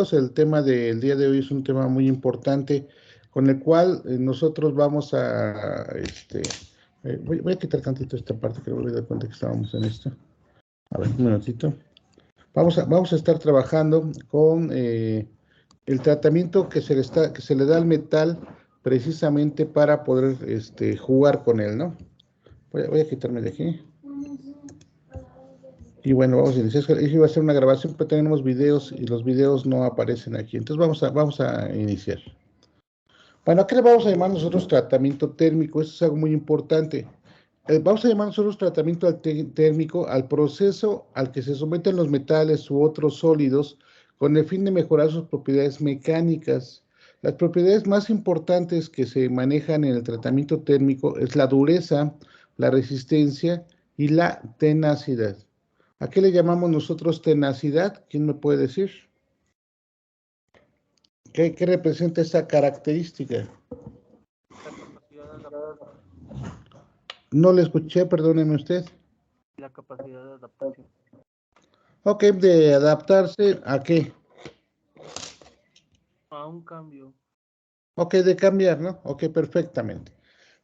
térmicos, el tema del día de hoy es un tema muy importante con el cual nosotros vamos a, voy a quitar tantito esta parte que me voy a dar cuenta que estábamos en esto. A ver, un minutito. Vamos a estar trabajando con el tratamiento que se le da al metal precisamente para poder jugar con él, ¿no? Voy a quitarme de aquí. Y bueno, vamos a iniciar. Iba a ser una grabación, pero tenemos videos y los videos no aparecen aquí. Entonces vamos a iniciar. Bueno, ¿qué le vamos a llamar nosotros tratamiento térmico? Eso es algo muy importante. Vamos a llamar nosotros tratamiento térmico al proceso al que se someten los metales u otros sólidos con el fin de mejorar sus propiedades mecánicas. Las propiedades más importantes que se manejan en el tratamiento térmico es la dureza, la resistencia y la tenacidad. ¿A qué le llamamos nosotros tenacidad? ¿Quién me puede decir? ¿Qué representa esa característica? La capacidad de adaptación. No le escuché, perdóneme usted. La capacidad de adaptación. Ok, de adaptarse ¿a qué? A un cambio. Ok, de cambiar, ¿no? Ok, perfectamente.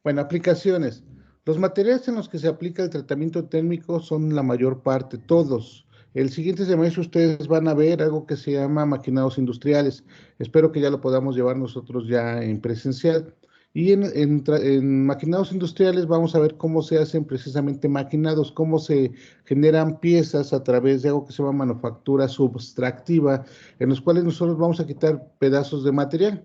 Bueno, aplicaciones. Los materiales en los que se aplica el tratamiento térmico son la mayor parte, todos. El siguiente semestre ustedes van a ver algo que se llama maquinados industriales. Espero que ya lo podamos llevar nosotros ya en presencial. Y en maquinados industriales vamos a ver cómo se hacen precisamente maquinados, cómo se generan piezas a través de algo que se llama manufactura subtractiva, en los cuales nosotros vamos a quitar pedazos de material.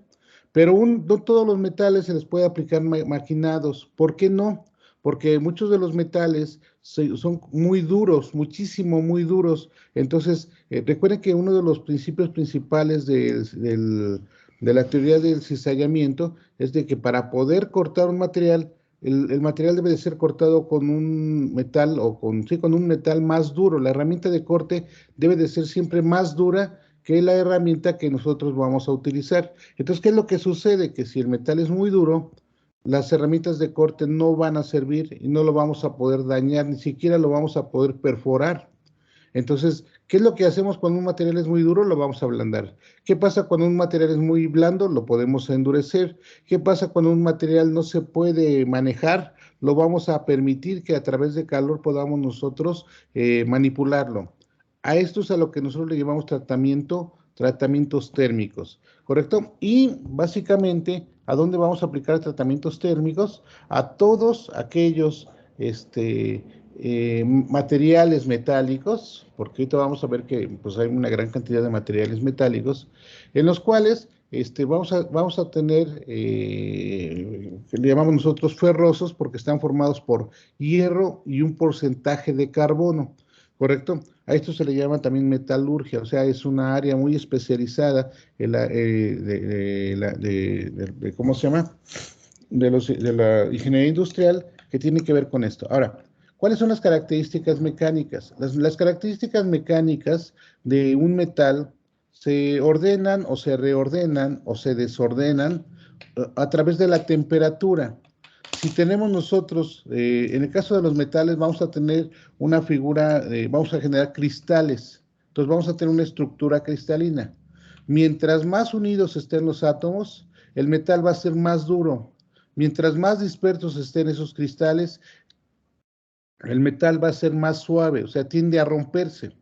Pero no todos los metales se les puede aplicar maquinados. ¿Por qué no? Porque muchos de los metales son muy duros, muchísimo, muy duros. Entonces, recuerden que uno de los principios principales de la teoría del cizallamiento es de que para poder cortar un material, el material debe de ser cortado con un metal o con un metal más duro. La herramienta de corte debe de ser siempre más dura que la herramienta que nosotros vamos a utilizar. Entonces, ¿qué es lo que sucede? Que si el metal es muy duro, las herramientas de corte no van a servir y no lo vamos a poder dañar, ni siquiera lo vamos a poder perforar. Entonces, ¿qué es lo que hacemos cuando un material es muy duro? Lo vamos a ablandar. ¿Qué pasa cuando un material es muy blando? Lo podemos endurecer. ¿Qué pasa cuando un material no se puede manejar? Lo vamos a permitir que a través de calor podamos nosotros manipularlo. A esto es a lo que nosotros le llamamos tratamientos térmicos, ¿correcto? Y básicamente, ¿a dónde vamos a aplicar tratamientos térmicos? A todos aquellos materiales metálicos, porque ahorita vamos a ver que pues, hay una gran cantidad de materiales metálicos, en los cuales vamos a tener, que le llamamos nosotros ferrosos, porque están formados por hierro y un porcentaje de carbono, ¿correcto? A esto se le llama también metalurgia, o sea, es una área muy especializada en ¿cómo se llama? De la ingeniería industrial que tiene que ver con esto. Ahora, ¿cuáles son las características mecánicas? Las características mecánicas de un metal se ordenan o se reordenan o se desordenan a través de la temperatura. Si tenemos nosotros, en el caso de los metales, vamos a tener una figura, vamos a generar cristales. Entonces vamos a tener una estructura cristalina. Mientras más unidos estén los átomos, el metal va a ser más duro. Mientras más dispersos estén esos cristales, el metal va a ser más suave, o sea, tiende a romperse.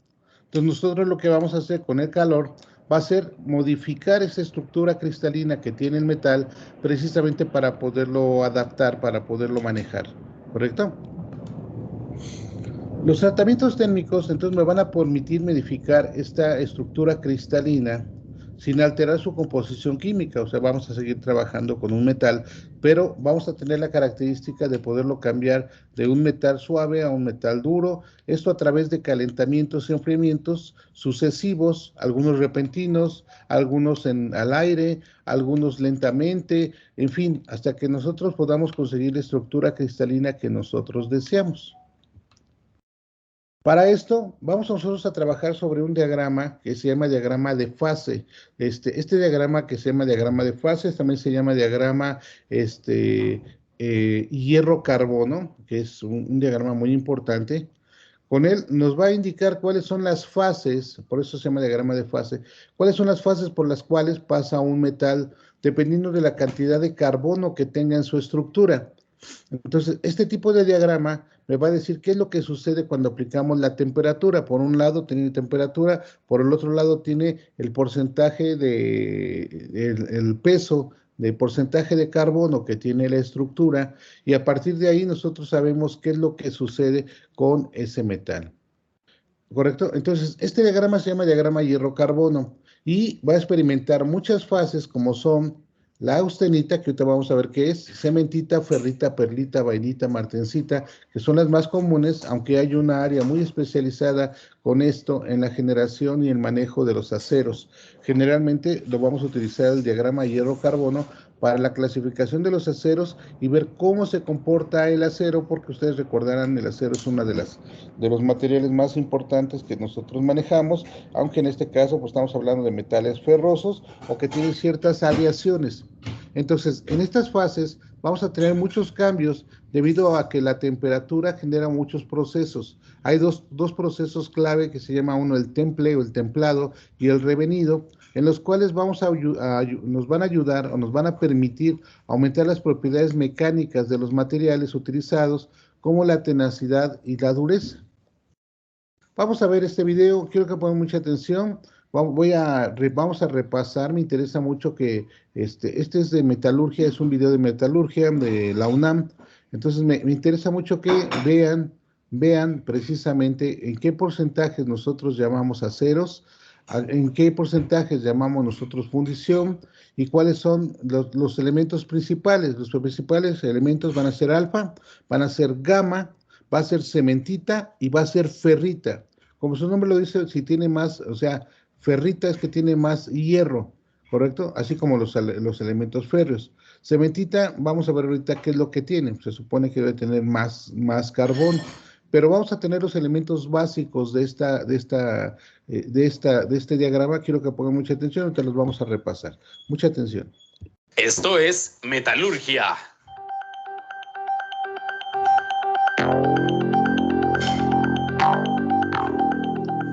Entonces nosotros lo que vamos a hacer con el calor va a ser modificar esa estructura cristalina que tiene el metal precisamente para poderlo adaptar, para poderlo manejar, ¿correcto? Los tratamientos térmicos entonces me van a permitir modificar esta estructura cristalina sin alterar su composición química, o sea, vamos a seguir trabajando con un metal, pero vamos a tener la característica de poderlo cambiar de un metal suave a un metal duro, esto a través de calentamientos y enfriamientos sucesivos, algunos repentinos, algunos al aire, algunos lentamente, en fin, hasta que nosotros podamos conseguir la estructura cristalina que nosotros deseamos. Para esto, vamos nosotros a trabajar sobre un diagrama que se llama diagrama de fase. Este diagrama que se llama diagrama de fases también se llama diagrama hierro-carbono, que es un diagrama muy importante. Con él nos va a indicar cuáles son las fases, por eso se llama diagrama de fase, cuáles son las fases por las cuales pasa un metal dependiendo de la cantidad de carbono que tenga en su estructura. Entonces, este tipo de diagrama me va a decir qué es lo que sucede cuando aplicamos la temperatura. Por un lado tiene temperatura, por el otro lado tiene el porcentaje el peso de porcentaje de carbono que tiene la estructura, y a partir de ahí nosotros sabemos qué es lo que sucede con ese metal. ¿Correcto? Entonces, este diagrama se llama diagrama hierro-carbono y va a experimentar muchas fases como son la austenita, que ahorita vamos a ver qué es, cementita, ferrita, perlita, vainita, martensita, que son las más comunes, aunque hay una área muy especializada con esto en la generación y el manejo de los aceros. Generalmente lo vamos a utilizar el diagrama hierro-carbono para la clasificación de los aceros y ver cómo se comporta el acero, porque ustedes recordarán, el acero es una de los materiales más importantes que nosotros manejamos, aunque en este caso pues estamos hablando de metales ferrosos o que tienen ciertas aleaciones. Entonces, en estas fases vamos a tener muchos cambios debido a que la temperatura genera muchos procesos. Hay dos procesos clave que se llama uno el temple o el templado y el revenido, en los cuales nos van a ayudar o nos van a permitir aumentar las propiedades mecánicas de los materiales utilizados, como la tenacidad y la dureza. Vamos a ver este video, quiero que pongan mucha atención. Vamos a repasar, me interesa mucho que este es de metalurgia, es un video de metalurgia de la UNAM. Entonces me interesa mucho que vean precisamente en qué porcentajes nosotros llamamos aceros, en qué porcentajes llamamos nosotros fundición y cuáles son los elementos principales. Los principales elementos van a ser alfa, van a ser gamma, va a ser cementita y va a ser ferrita. Como su nombre lo dice, si tiene más, o sea, ferrita es que tiene más hierro, ¿correcto? Así como los elementos férreos. Cementita, vamos a ver ahorita qué es lo que tiene. Se supone que debe tener más carbón, pero vamos a tener los elementos básicos de este diagrama. Quiero que pongan mucha atención, ahorita los vamos a repasar. Mucha atención. Esto es metalurgia.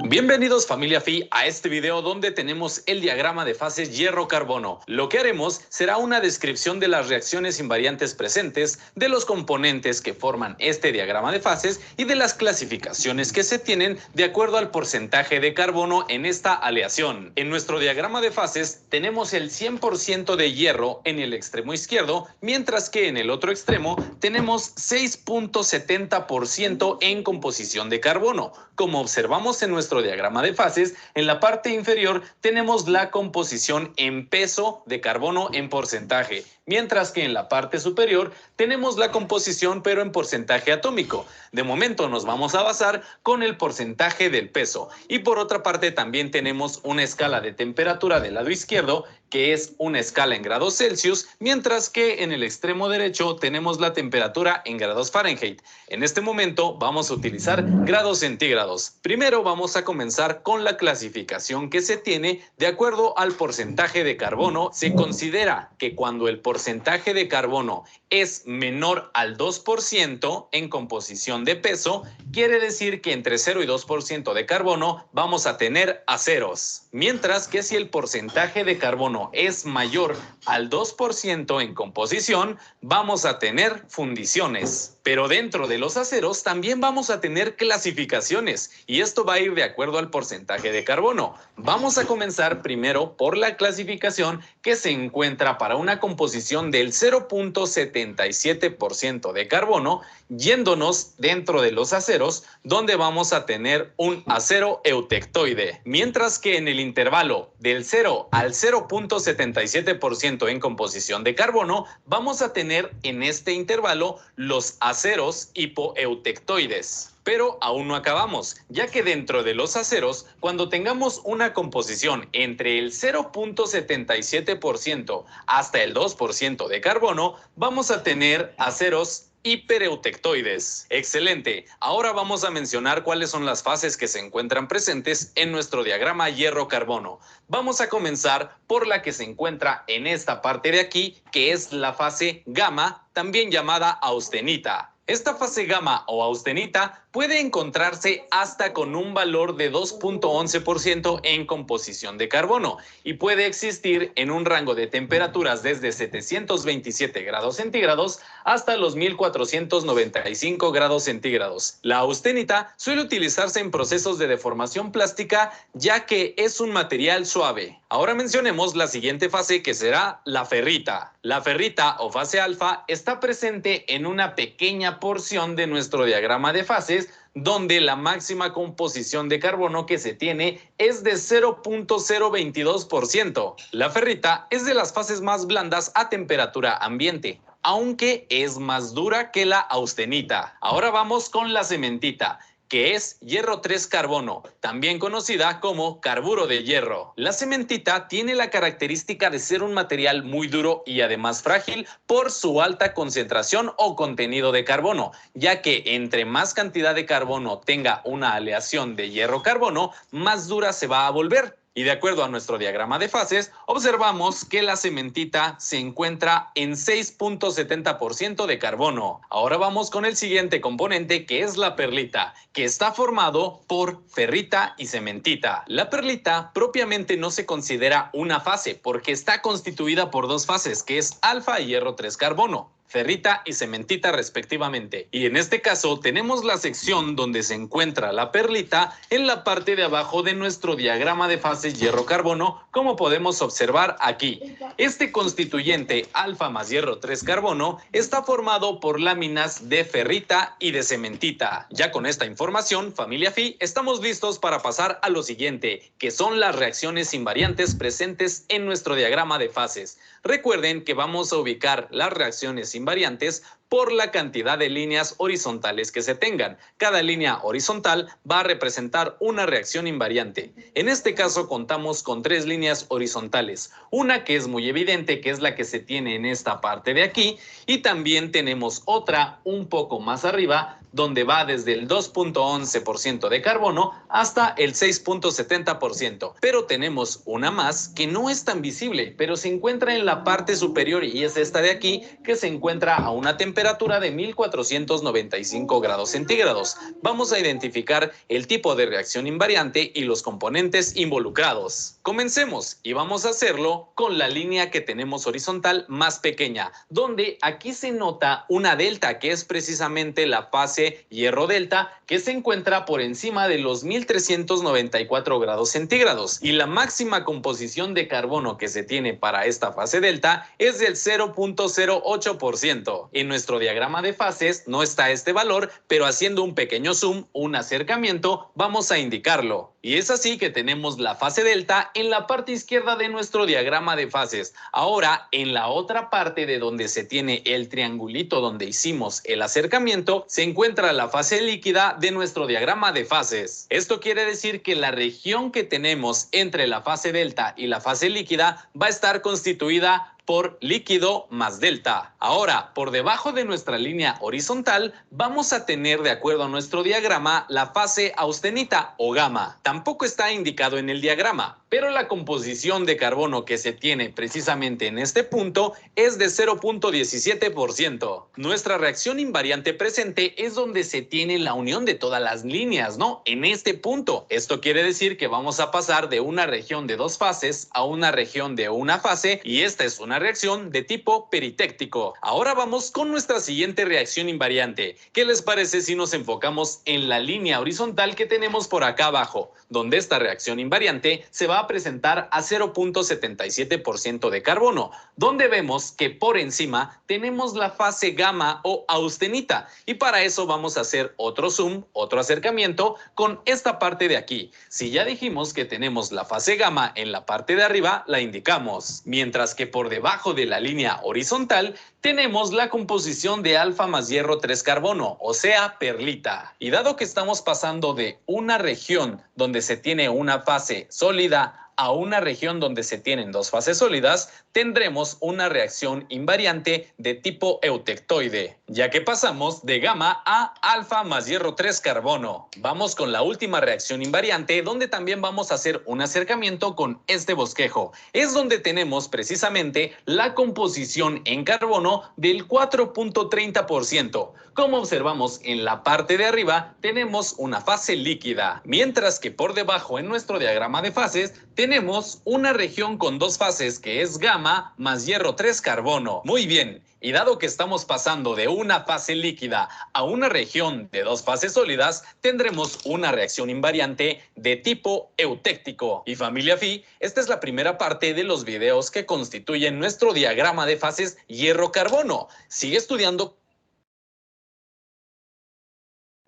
Bienvenidos familia Phi a este video donde tenemos el diagrama de fases hierro-carbono. Lo que haremos será una descripción de las reacciones invariantes presentes, de los componentes que forman este diagrama de fases y de las clasificaciones que se tienen de acuerdo al porcentaje de carbono en esta aleación. En nuestro diagrama de fases tenemos el 100% de hierro en el extremo izquierdo, mientras que en el otro extremo tenemos 6.70% en composición de carbono. Como observamos en nuestro diagrama de fases, en la parte inferior tenemos la composición en peso de carbono en porcentaje, mientras que en la parte superior tenemos la composición pero en porcentaje atómico. De momento nos vamos a basar con el porcentaje del peso, y por otra parte también tenemos una escala de temperatura del lado izquierdo, que es una escala en grados Celsius, mientras que en el extremo derecho tenemos la temperatura en grados Fahrenheit. En este momento vamos a utilizar grados centígrados. Primero vamos a comenzar con la clasificación que se tiene de acuerdo al porcentaje de carbono. Se considera que cuando el porcentaje de carbono es menor al 2% en composición de peso, quiere decir que entre 0 y 2% de carbono vamos a tener aceros. Mientras que si el porcentaje de carbono es mayor al 2% en composición, vamos a tener fundiciones. Pero dentro de los aceros también vamos a tener clasificaciones, y esto va a ir de acuerdo al porcentaje de carbono. Vamos a comenzar primero por la clasificación que se encuentra para una composición del 0.77% de carbono, yéndonos dentro de los aceros, donde vamos a tener un acero eutectoide. Mientras que en el intervalo del 0 al 0.77% en composición de carbono, vamos a tener en este intervalo los aceros hipoeutectoides. Pero aún no acabamos, ya que dentro de los aceros, cuando tengamos una composición entre el 0.77% hasta el 2% de carbono, vamos a tener aceros hipereutectoides. Excelente. Ahora vamos a mencionar cuáles son las fases que se encuentran presentes en nuestro diagrama hierro-carbono. Vamos a comenzar por la que se encuentra en esta parte de aquí, que es la fase gamma, también llamada austenita. Esta fase gamma o austenita puede encontrarse hasta con un valor de 2.11% en composición de carbono y puede existir en un rango de temperaturas desde 727 grados centígrados hasta los 1495 grados centígrados. La austenita suele utilizarse en procesos de deformación plástica ya que es un material suave. Ahora mencionemos la siguiente fase, que será la ferrita. La ferrita o fase alfa está presente en una pequeña porción de nuestro diagrama de fases, donde la máxima composición de carbono que se tiene es de 0.022%. La ferrita es de las fases más blandas a temperatura ambiente, aunque es más dura que la austenita. Ahora vamos con la cementita, que es hierro 3 carbono, también conocida como carburo de hierro. La cementita tiene la característica de ser un material muy duro y además frágil por su alta concentración o contenido de carbono, ya que entre más cantidad de carbono tenga una aleación de hierro-carbono, más dura se va a volver. Y de acuerdo a nuestro diagrama de fases, observamos que la cementita se encuentra en 6.70% de carbono. Ahora vamos con el siguiente componente, que es la perlita, que está formado por ferrita y cementita. La perlita propiamente no se considera una fase porque está constituida por dos fases, que es alfa y hierro 3 carbono. Ferrita y cementita respectivamente. Y en este caso tenemos la sección donde se encuentra la perlita en la parte de abajo de nuestro diagrama de fases hierro-carbono, como podemos observar aquí. Este constituyente alfa más hierro 3 carbono está formado por láminas de ferrita y de cementita. Ya con esta información, familia Phi, estamos listos para pasar a lo siguiente, que son las reacciones invariantes presentes en nuestro diagrama de fases. Recuerden que vamos a ubicar las reacciones invariantes por la cantidad de líneas horizontales que se tengan. Cada línea horizontal va a representar una reacción invariante. En este caso contamos con 3 líneas horizontales. Una que es muy evidente, que es la que se tiene en esta parte de aquí, y también tenemos otra un poco más arriba, donde va desde el 2.11% de carbono hasta el 6.70%. Pero tenemos una más que no es tan visible, pero se encuentra en la parte superior y es esta de aquí, que se encuentra a una temperatura de 1495 grados centígrados. Vamos a identificar el tipo de reacción invariante y los componentes involucrados. Comencemos y vamos a hacerlo con la línea que tenemos horizontal más pequeña, donde aquí se nota una delta, que es precisamente la fase hierro delta, que se encuentra por encima de los 1394 grados centígrados, y la máxima composición de carbono que se tiene para esta fase delta es del 0.08%. En nuestro diagrama de fases no está este valor, pero haciendo un pequeño zoom, un acercamiento, vamos a indicarlo. Y es así que tenemos la fase delta en la parte izquierda de nuestro diagrama de fases. Ahora, en la otra parte de donde se tiene el triangulito donde hicimos el acercamiento, se encuentra la fase líquida de nuestro diagrama de fases. Esto quiere decir que la región que tenemos entre la fase delta y la fase líquida va a estar constituida por líquido más delta. Ahora, por debajo de nuestra línea horizontal, vamos a tener, de acuerdo a nuestro diagrama, la fase austenita o gamma. Tampoco está indicado en el diagrama, pero la composición de carbono que se tiene precisamente en este punto es de 0.17%. Nuestra reacción invariante presente es donde se tiene la unión de todas las líneas, ¿no? En este punto. Esto quiere decir que vamos a pasar de una región de dos fases a una región de una fase, y esta es una reacción de tipo peritéctico. Ahora vamos con nuestra siguiente reacción invariante. ¿Qué les parece si nos enfocamos en la línea horizontal que tenemos por acá abajo, donde esta reacción invariante se va a presentar a 0.77% de carbono, donde vemos que por encima tenemos la fase gamma o austenita, y para eso vamos a hacer otro zoom, otro acercamiento con esta parte de aquí. Si ya dijimos que tenemos la fase gamma en la parte de arriba, la indicamos, mientras que por debajo de la línea horizontal tenemos la composición de alfa más hierro 3 carbono, o sea, perlita. Y dado que estamos pasando de una región donde se tiene una fase sólida a una región donde se tienen dos fases sólidas, tendremos una reacción invariante de tipo eutectoide, ya que pasamos de gamma a alfa más hierro 3 carbono. Vamos con la última reacción invariante, donde también vamos a hacer un acercamiento con este bosquejo. Es donde tenemos precisamente la composición en carbono del 4.30%. Como observamos en la parte de arriba, tenemos una fase líquida, mientras que por debajo en nuestro diagrama de fases tenemos una región con dos fases que es gamma más hierro 3 carbono. Muy bien, y dado que estamos pasando de una fase líquida a una región de dos fases sólidas, tendremos una reacción invariante de tipo eutéctico. Y familia Phi, esta es la primera parte de los videos que constituyen nuestro diagrama de fases hierro-carbono. Sigue estudiando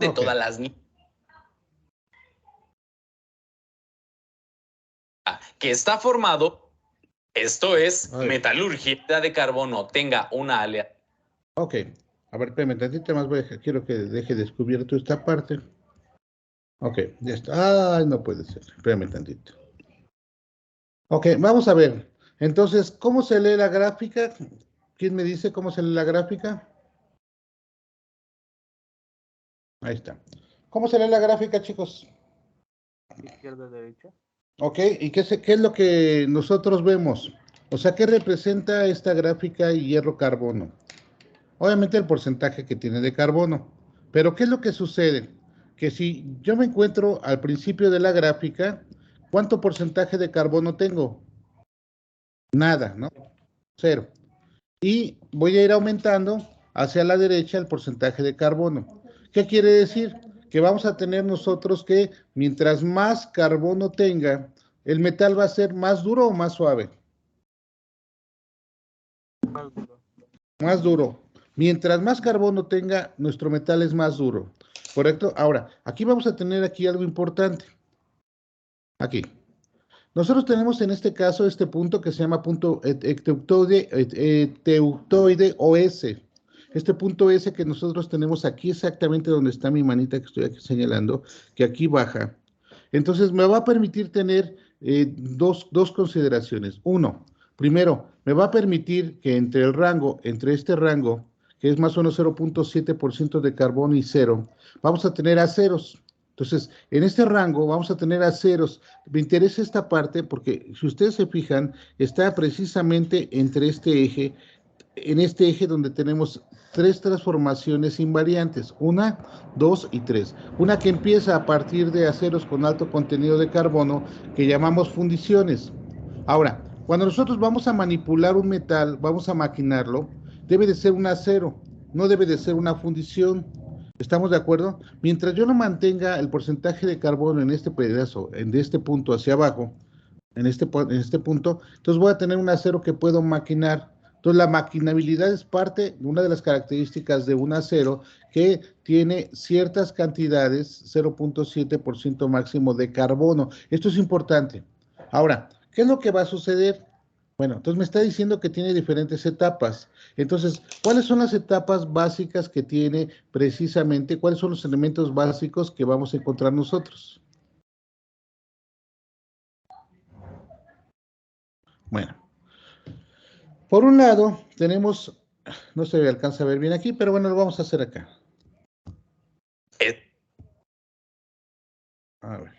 de todas las que está formado, esto es metalurgia de carbono, tenga una aleación. Ok, a ver, espérame tantito más, quiero que deje descubierto esta parte. Ok, ya está. Ay, no puede ser, espérame tantito. Ok, vamos a ver. Entonces, ¿cómo se lee la gráfica? ¿Quién me dice cómo se lee la gráfica? Ahí está. ¿Cómo se lee la gráfica, chicos? Izquierda, derecha. Ok, ¿y qué es lo que nosotros vemos? O sea, ¿qué representa esta gráfica hierro-carbono? Obviamente el porcentaje que tiene de carbono. Pero ¿qué es lo que sucede? Que si yo me encuentro al principio de la gráfica, ¿cuánto porcentaje de carbono tengo? Nada, ¿no? Cero. Y voy a ir aumentando hacia la derecha el porcentaje de carbono. ¿Qué quiere decir? Que vamos a tener nosotros que mientras más carbono tenga, el metal va a ser más duro o más suave. Más duro. Más duro. Mientras más carbono tenga, nuestro metal es más duro. ¿Correcto? Ahora, aquí vamos a tener aquí algo importante. Aquí. Nosotros tenemos en este caso este punto que se llama punto teutoide o S. Este punto S que nosotros tenemos aquí exactamente donde está mi manita que estoy aquí señalando, que aquí baja. Entonces me va a permitir tener dos consideraciones. Uno, primero, me va a permitir que entre este rango, que es más o menos 0.7% de carbono y cero, vamos a tener aceros. Entonces, en este rango vamos a tener aceros. Me interesa esta parte porque, si ustedes se fijan, está precisamente entre este eje, en este eje donde tenemos tres transformaciones invariantes, 1, 2 y 3. Una que empieza a partir de aceros con alto contenido de carbono, que llamamos fundiciones. Ahora, cuando nosotros vamos a manipular un metal, vamos a maquinarlo, debe de ser un acero, no debe de ser una fundición. ¿Estamos de acuerdo? Mientras yo no mantenga el porcentaje de carbono en este pedazo, en este punto hacia abajo, en este punto, entonces voy a tener un acero que puedo maquinar. Entonces la maquinabilidad es parte de una de las características de un acero que tiene ciertas cantidades, 0.7% máximo de carbono. Esto es importante. Ahora, ¿qué es lo que va a suceder? Bueno, entonces me está diciendo que tiene diferentes etapas. Entonces, ¿cuáles son las etapas básicas que tiene precisamente? ¿Cuáles son los elementos básicos que vamos a encontrar nosotros? Bueno, por un lado tenemos, no se alcanza a ver bien aquí, pero bueno, lo vamos a hacer acá. A ver.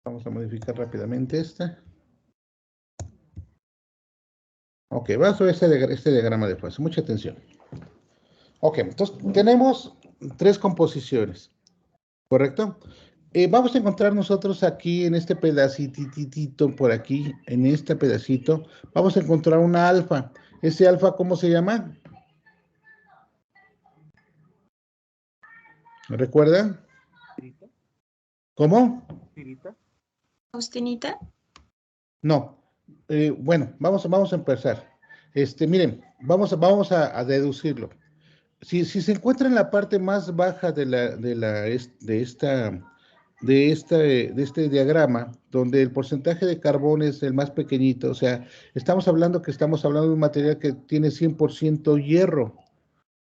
Vamos a modificar rápidamente esta. Ok, vamos a ver este diagrama de fase. Mucha atención. Ok, entonces tenemos tres composiciones, ¿correcto? Vamos a encontrar nosotros aquí en este pedacitito por aquí, en este pedacito, vamos a encontrar una alfa. ¿Ese alfa cómo se llama? ¿Me recuerdan? ¿Tirita? ¿Cómo? ¿Tirita? ¿Austinita? No. Bueno, vamos a empezar. Miren, vamos a deducirlo. Si se encuentra en la parte más baja de este diagrama, donde el porcentaje de carbón es el más pequeñito, o sea, estamos hablando de un material que tiene 100% hierro,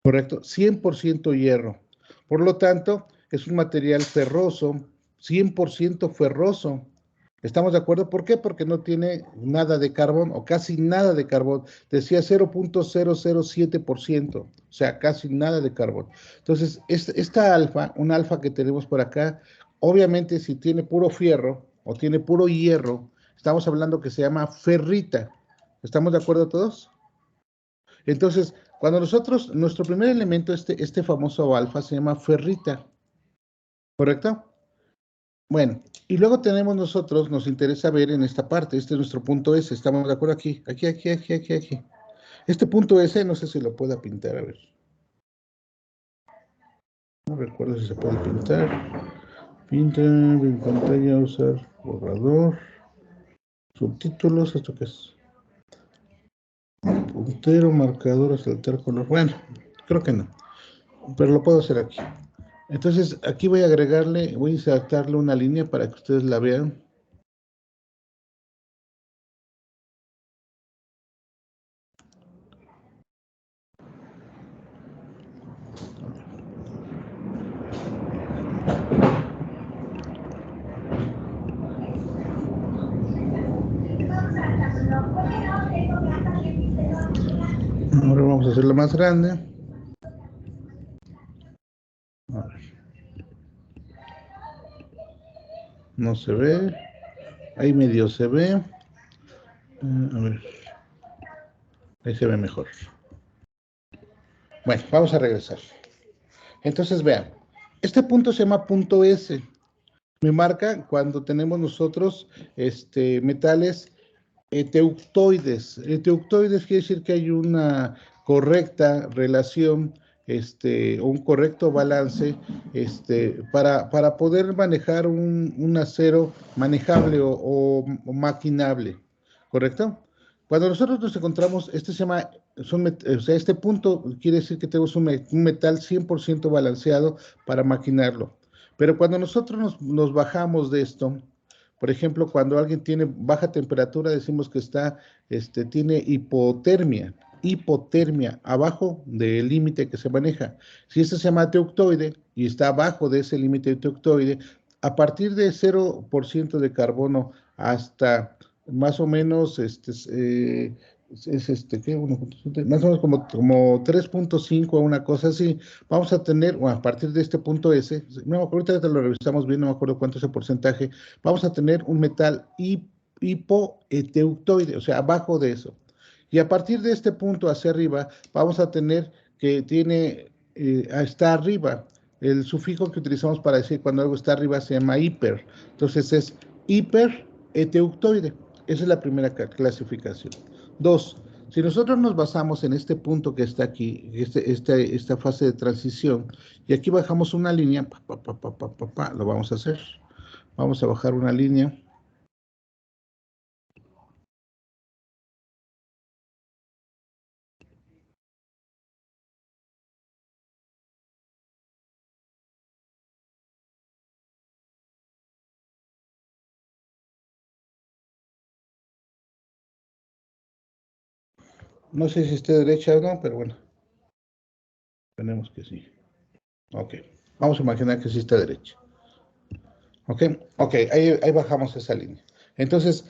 ¿correcto? 100% hierro. Por lo tanto, es un material ferroso, 100% ferroso. ¿Estamos de acuerdo? ¿Por qué? Porque no tiene nada de carbón o casi nada de carbón. Decía 0.007%, o sea, casi nada de carbón. Entonces, esta alfa, un alfa que tenemos por acá, obviamente si tiene puro fierro, o tiene puro hierro, estamos hablando que se llama ferrita. ¿Estamos de acuerdo todos? Entonces, cuando nosotros, nuestro primer elemento, este famoso alfa, se llama ferrita, ¿correcto? Bueno, y luego tenemos nosotros, nos interesa ver en esta parte, este es nuestro punto S, ¿estamos de acuerdo aquí? Aquí. Este punto S, no sé si lo pueda pintar, a ver. No recuerdo si se puede pintar. Pinta, en pantalla, usar borrador, subtítulos, ¿esto qué es? Puntero, marcador, saltar color. Bueno, creo que no, pero lo puedo hacer aquí. Entonces, aquí voy a agregarle, voy a insertarle una línea para que ustedes la vean. Ahora vamos a hacerlo más grande. A ver. No se ve. Ahí medio se ve. A ver. Ahí se ve mejor. Bueno, vamos a regresar. Entonces, vean. Este punto se llama punto S. Me marca cuando tenemos nosotros metales eteuctoides. Eteuctoides quiere decir que hay una correcta relación, o un correcto balance, para poder manejar un acero manejable o maquinable, ¿correcto? Cuando nosotros nos encontramos, se llama, o sea, este punto quiere decir que tenemos un metal 100% balanceado para maquinarlo. Pero cuando nosotros nos bajamos de esto, por ejemplo, cuando alguien tiene baja temperatura, decimos que tiene hipotermia, abajo del límite que se maneja. Si este se llama teuctoide y está abajo de ese límite teuctoide, a partir de 0% de carbono hasta más o menos ¿qué? Más o menos como 3.5 o una cosa así, vamos a tener, bueno, a partir de este punto S, no, ahorita te lo revisamos bien, no me acuerdo cuánto es el porcentaje, vamos a tener un metal hipoeteuctoide, o sea, abajo de eso. Y a partir de este punto hacia arriba, vamos a tener que está arriba. El sufijo que utilizamos para decir cuando algo está arriba se llama hiper. Entonces es hipereteuctoide. Esa es la primera clasificación. 2. Si nosotros nos basamos en este punto que está aquí, esta fase de transición, y aquí bajamos una línea, lo vamos a hacer. Vamos a bajar una línea. No sé si esté derecha o no, pero bueno. Tenemos que sí. Ok. Vamos a imaginar que sí está derecha. Ok. Ok, ahí bajamos esa línea. Entonces,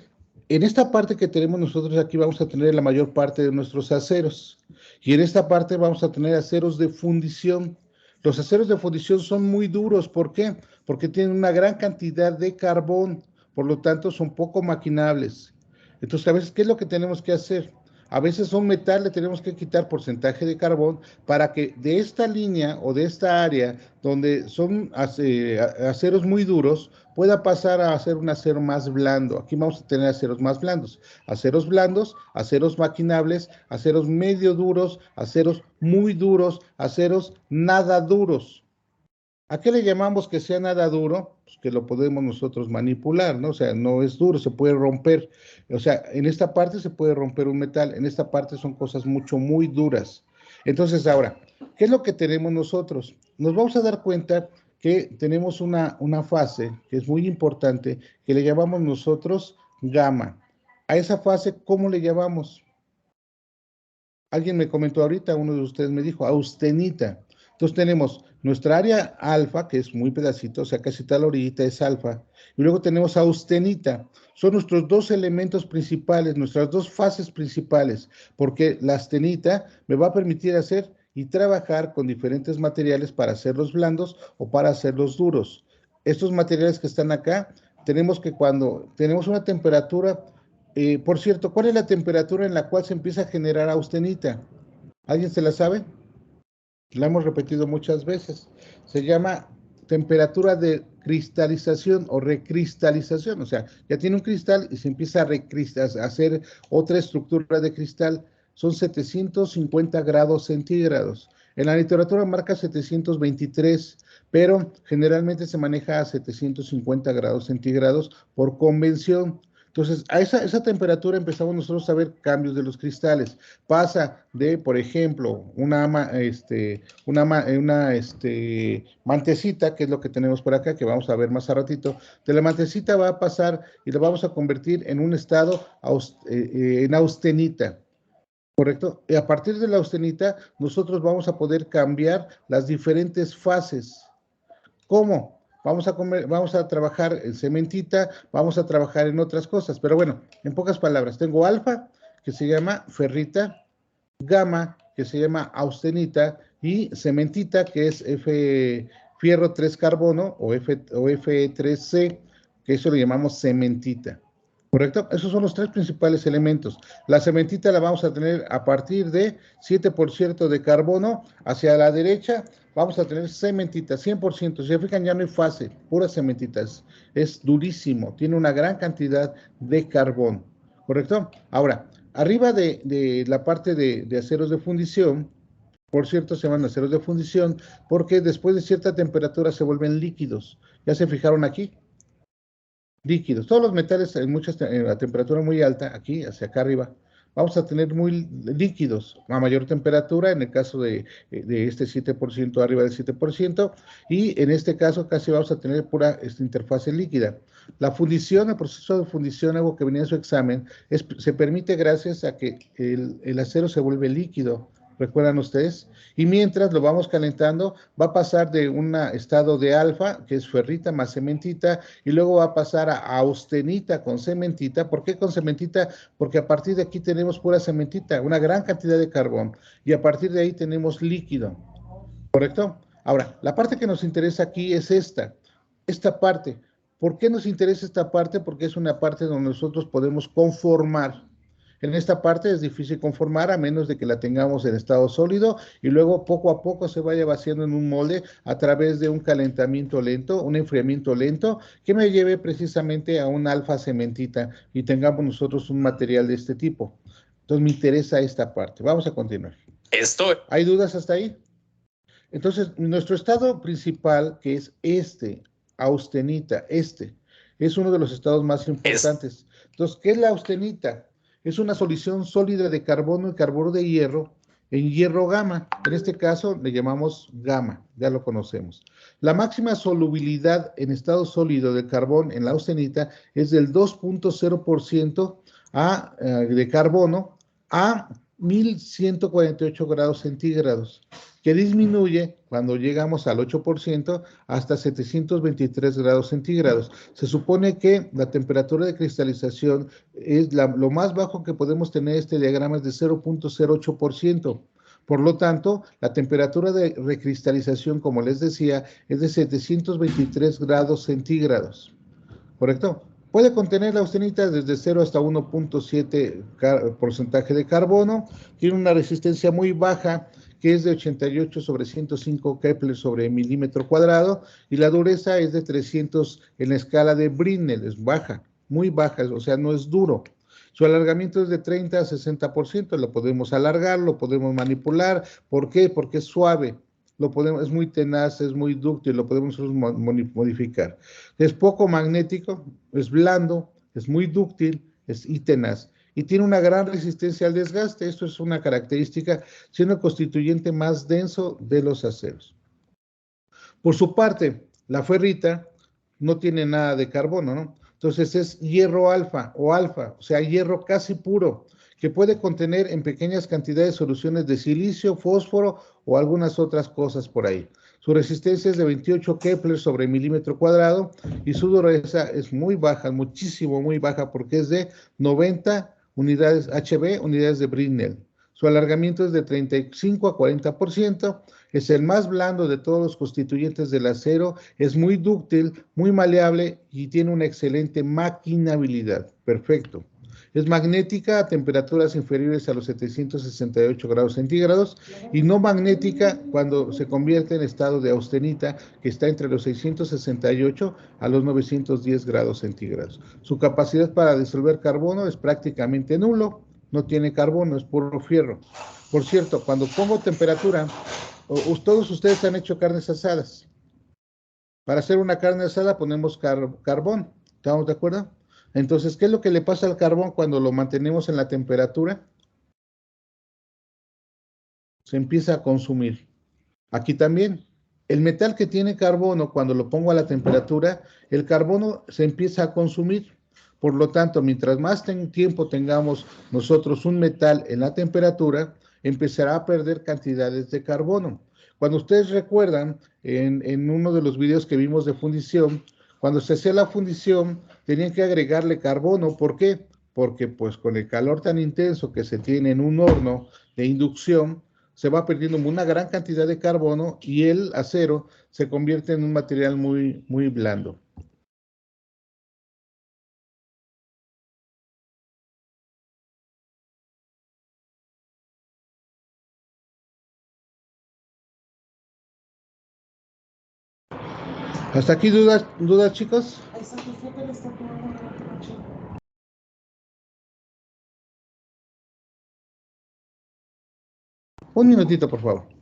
en esta parte que tenemos nosotros aquí vamos a tener la mayor parte de nuestros aceros. Y en esta parte vamos a tener aceros de fundición. Los aceros de fundición son muy duros. ¿Por qué? Porque tienen una gran cantidad de carbón. Por lo tanto, son poco maquinables. Entonces, a veces, ¿qué es lo que tenemos que hacer? A veces a un metal le tenemos que quitar porcentaje de carbón para que de esta línea o de esta área donde son aceros muy duros, pueda pasar a hacer un acero más blando. Aquí vamos a tener aceros más blandos, aceros maquinables, aceros medio duros, aceros muy duros, aceros nada duros. ¿A qué le llamamos que sea nada duro? Pues que lo podemos nosotros manipular, ¿no? O sea, no es duro, se puede romper. O sea, en esta parte se puede romper un metal, en esta parte son cosas muy duras. Entonces, ahora, ¿qué es lo que tenemos nosotros? Nos vamos a dar cuenta que tenemos una fase que es muy importante, que le llamamos nosotros gamma. A esa fase, ¿cómo le llamamos? Alguien me comentó ahorita, uno de ustedes me dijo, austenita. Entonces tenemos nuestra área alfa, que es muy pedacito, o sea, casi tal orillita es alfa, y luego tenemos austenita. Son nuestros dos elementos principales, nuestras dos fases principales, porque la austenita me va a permitir hacer y trabajar con diferentes materiales para hacerlos blandos o para hacerlos duros. Estos materiales que están acá tenemos que cuando tenemos una temperatura, por cierto, ¿cuál es la temperatura en la cual se empieza a generar austenita? ¿Alguien se la sabe? La hemos repetido muchas veces. Se llama temperatura de cristalización o recristalización. O sea, ya tiene un cristal y se empieza a hacer otra estructura de cristal. Son 750 grados centígrados. En la literatura marca 723, pero generalmente se maneja a 750 grados centígrados por convención. Entonces, a esa temperatura empezamos nosotros a ver cambios de los cristales. Pasa de, por ejemplo, una mantecita, que es lo que tenemos por acá, que vamos a ver más a ratito. De la mantecita va a pasar y la vamos a convertir en un estado en austenita. ¿Correcto? Y a partir de la austenita, nosotros vamos a poder cambiar las diferentes fases. ¿Cómo? Vamos a trabajar en cementita, vamos a trabajar en otras cosas, pero bueno, en pocas palabras, tengo alfa, que se llama ferrita, gamma, que se llama austenita, y cementita, que es fierro 3 carbono, o Fe3C, que eso le llamamos cementita. ¿Correcto? Esos son los tres principales elementos. La cementita la vamos a tener a partir de 7% de carbono. Hacia la derecha vamos a tener cementita, 100%. Si se fijan, ya no hay fase, pura cementita. Es durísimo, tiene una gran cantidad de carbón. ¿Correcto? Ahora, arriba de la parte de aceros de fundición, por cierto, se llaman aceros de fundición porque después de cierta temperatura se vuelven líquidos. ¿Ya se fijaron aquí? Líquidos. Todos los metales en a temperatura muy alta, aquí, hacia acá arriba, vamos a tener muy líquidos a mayor temperatura, en el caso de este 7%, arriba del 7%, y en este caso casi vamos a tener pura interfase líquida. La fundición, el proceso de fundición, algo que venía en su examen, se permite gracias a que el acero se vuelve líquido. ¿Recuerdan ustedes? Y mientras lo vamos calentando, va a pasar de un estado de alfa, que es ferrita más cementita, y luego va a pasar a austenita con cementita. ¿Por qué con cementita? Porque a partir de aquí tenemos pura cementita, una gran cantidad de carbón, y a partir de ahí tenemos líquido. ¿Correcto? Ahora, la parte que nos interesa aquí es esta parte. ¿Por qué nos interesa esta parte? Porque es una parte donde nosotros podemos conformar. En esta parte es difícil conformar a menos de que la tengamos en estado sólido y luego poco a poco se vaya vaciando en un molde a través de un calentamiento lento, un enfriamiento lento que me lleve precisamente a un alfa cementita y tengamos nosotros un material de este tipo. Entonces me interesa esta parte. Vamos a continuar. ¿Hay dudas hasta ahí? Entonces, nuestro estado principal, que es austenita, es uno de los estados más importantes. Entonces, ¿qué es la austenita? Es una solución sólida de carbono y carburo de hierro en hierro gamma. En este caso le llamamos gamma, ya lo conocemos. La máxima solubilidad en estado sólido de carbón en la austenita es del 2.0% de carbono a 1148 grados centígrados, que disminuye cuando llegamos al 8% hasta 723 grados centígrados. Se supone que la temperatura de cristalización es lo más bajo que podemos tener. Este diagrama es de 0.08%. Por lo tanto, la temperatura de recristalización, como les decía, es de 723 grados centígrados. ¿Correcto? Puede contener la austenita desde 0 hasta 1.7 porcentaje de carbono. Tiene una resistencia muy baja, que es de 88 sobre 105 Kepler sobre milímetro cuadrado, y la dureza es de 300 en la escala de Brinell, es baja, muy baja, o sea, no es duro. Su alargamiento es de 30 a 60%, lo podemos alargar, lo podemos manipular. ¿Por qué? Porque es suave. Es muy tenaz, es muy dúctil, lo podemos modificar. Es poco magnético, es blando, es muy dúctil y tenaz. Y tiene una gran resistencia al desgaste. Esto es una característica, siendo el constituyente más denso de los aceros. Por su parte, la ferrita no tiene nada de carbono, ¿no? Entonces es hierro alfa, o sea, hierro casi puro, que puede contener en pequeñas cantidades soluciones de silicio, fósforo o algunas otras cosas por ahí. Su resistencia es de 28 Kepler sobre milímetro cuadrado y su dureza es muy baja, muchísimo muy baja, porque es de 90 unidades HB, unidades de Brinell. Su alargamiento es de 35 a 40%, es el más blando de todos los constituyentes del acero, es muy dúctil, muy maleable y tiene una excelente maquinabilidad. Perfecto. Es magnética a temperaturas inferiores a los 768 grados centígrados y no magnética cuando se convierte en estado de austenita, que está entre los 668 a los 910 grados centígrados. Su capacidad para disolver carbono es prácticamente nulo. No tiene carbono, es puro fierro. Por cierto, cuando pongo temperatura, todos ustedes han hecho carnes asadas. Para hacer una carne asada ponemos carbón. ¿Estamos de acuerdo? Entonces, ¿qué es lo que le pasa al carbón cuando lo mantenemos en la temperatura? Se empieza a consumir. Aquí también. El metal que tiene carbono, cuando lo pongo a la temperatura, el carbono se empieza a consumir. Por lo tanto, mientras más tiempo tengamos nosotros un metal en la temperatura, empezará a perder cantidades de carbono. Cuando ustedes recuerdan, en uno de los videos que vimos de fundición, cuando se hacía la fundición, tenían que agregarle carbono. ¿Por qué? Porque pues con el calor tan intenso que se tiene en un horno de inducción, se va perdiendo una gran cantidad de carbono y el acero se convierte en un material muy, muy blando. ¿Hasta aquí dudas, chicos? Un minutito, por favor.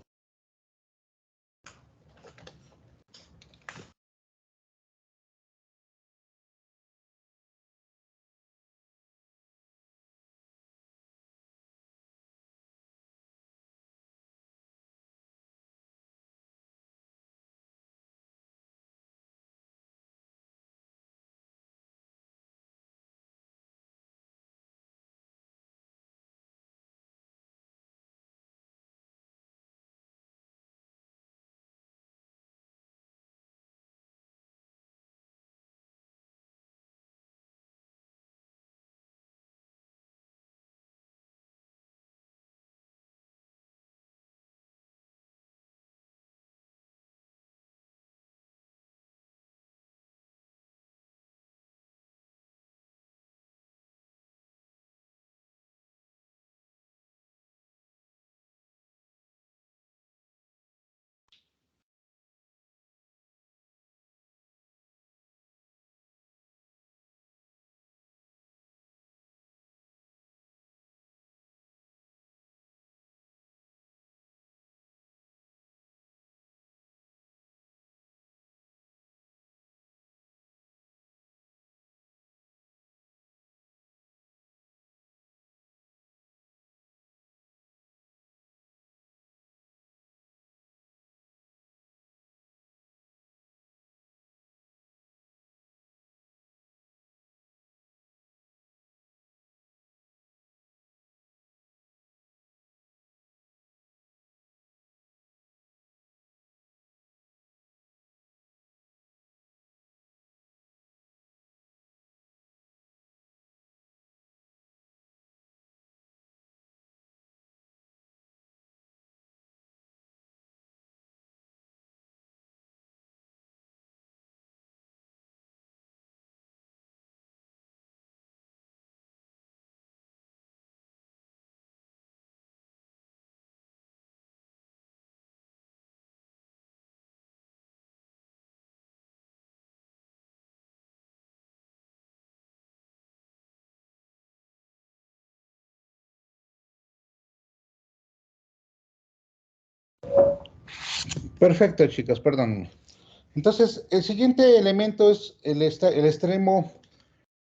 Perfecto, chicos, perdón. Entonces, el siguiente elemento es el extremo.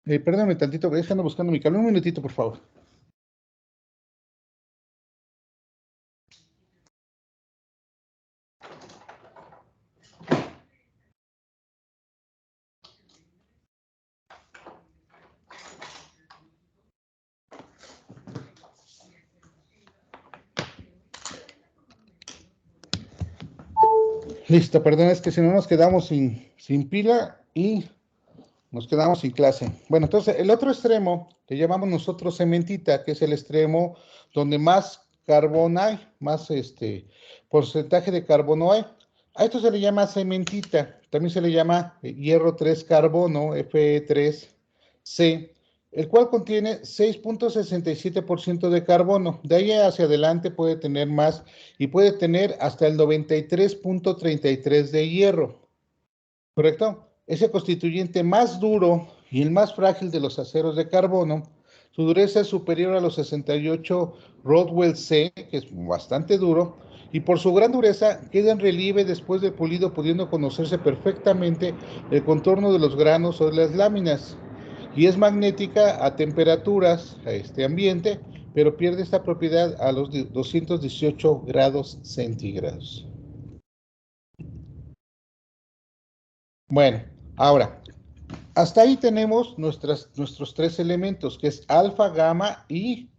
Perdóname tantito, déjame buscando mi cable. Un minutito, por favor. Listo, perdón, es que si no nos quedamos sin pila y nos quedamos sin clase. Bueno, entonces el otro extremo le llamamos nosotros cementita, que es el extremo donde más carbono hay, más porcentaje de carbono hay. A esto se le llama cementita, también se le llama hierro 3 carbono, Fe3C, el cual contiene 6.67% de carbono. De ahí hacia adelante puede tener más y puede tener hasta el 93.33 de hierro, ¿correcto? Es el constituyente más duro y el más frágil de los aceros de carbono. Su dureza es superior a los 68 Rodwell C, que es bastante duro, y por su gran dureza queda en relieve después del pulido, pudiendo conocerse perfectamente el contorno de los granos o de las láminas. Y es magnética a temperaturas, a este ambiente, pero pierde esta propiedad a los 218 grados centígrados. Bueno, ahora, hasta ahí tenemos nuestros tres elementos, que es alfa, gamma y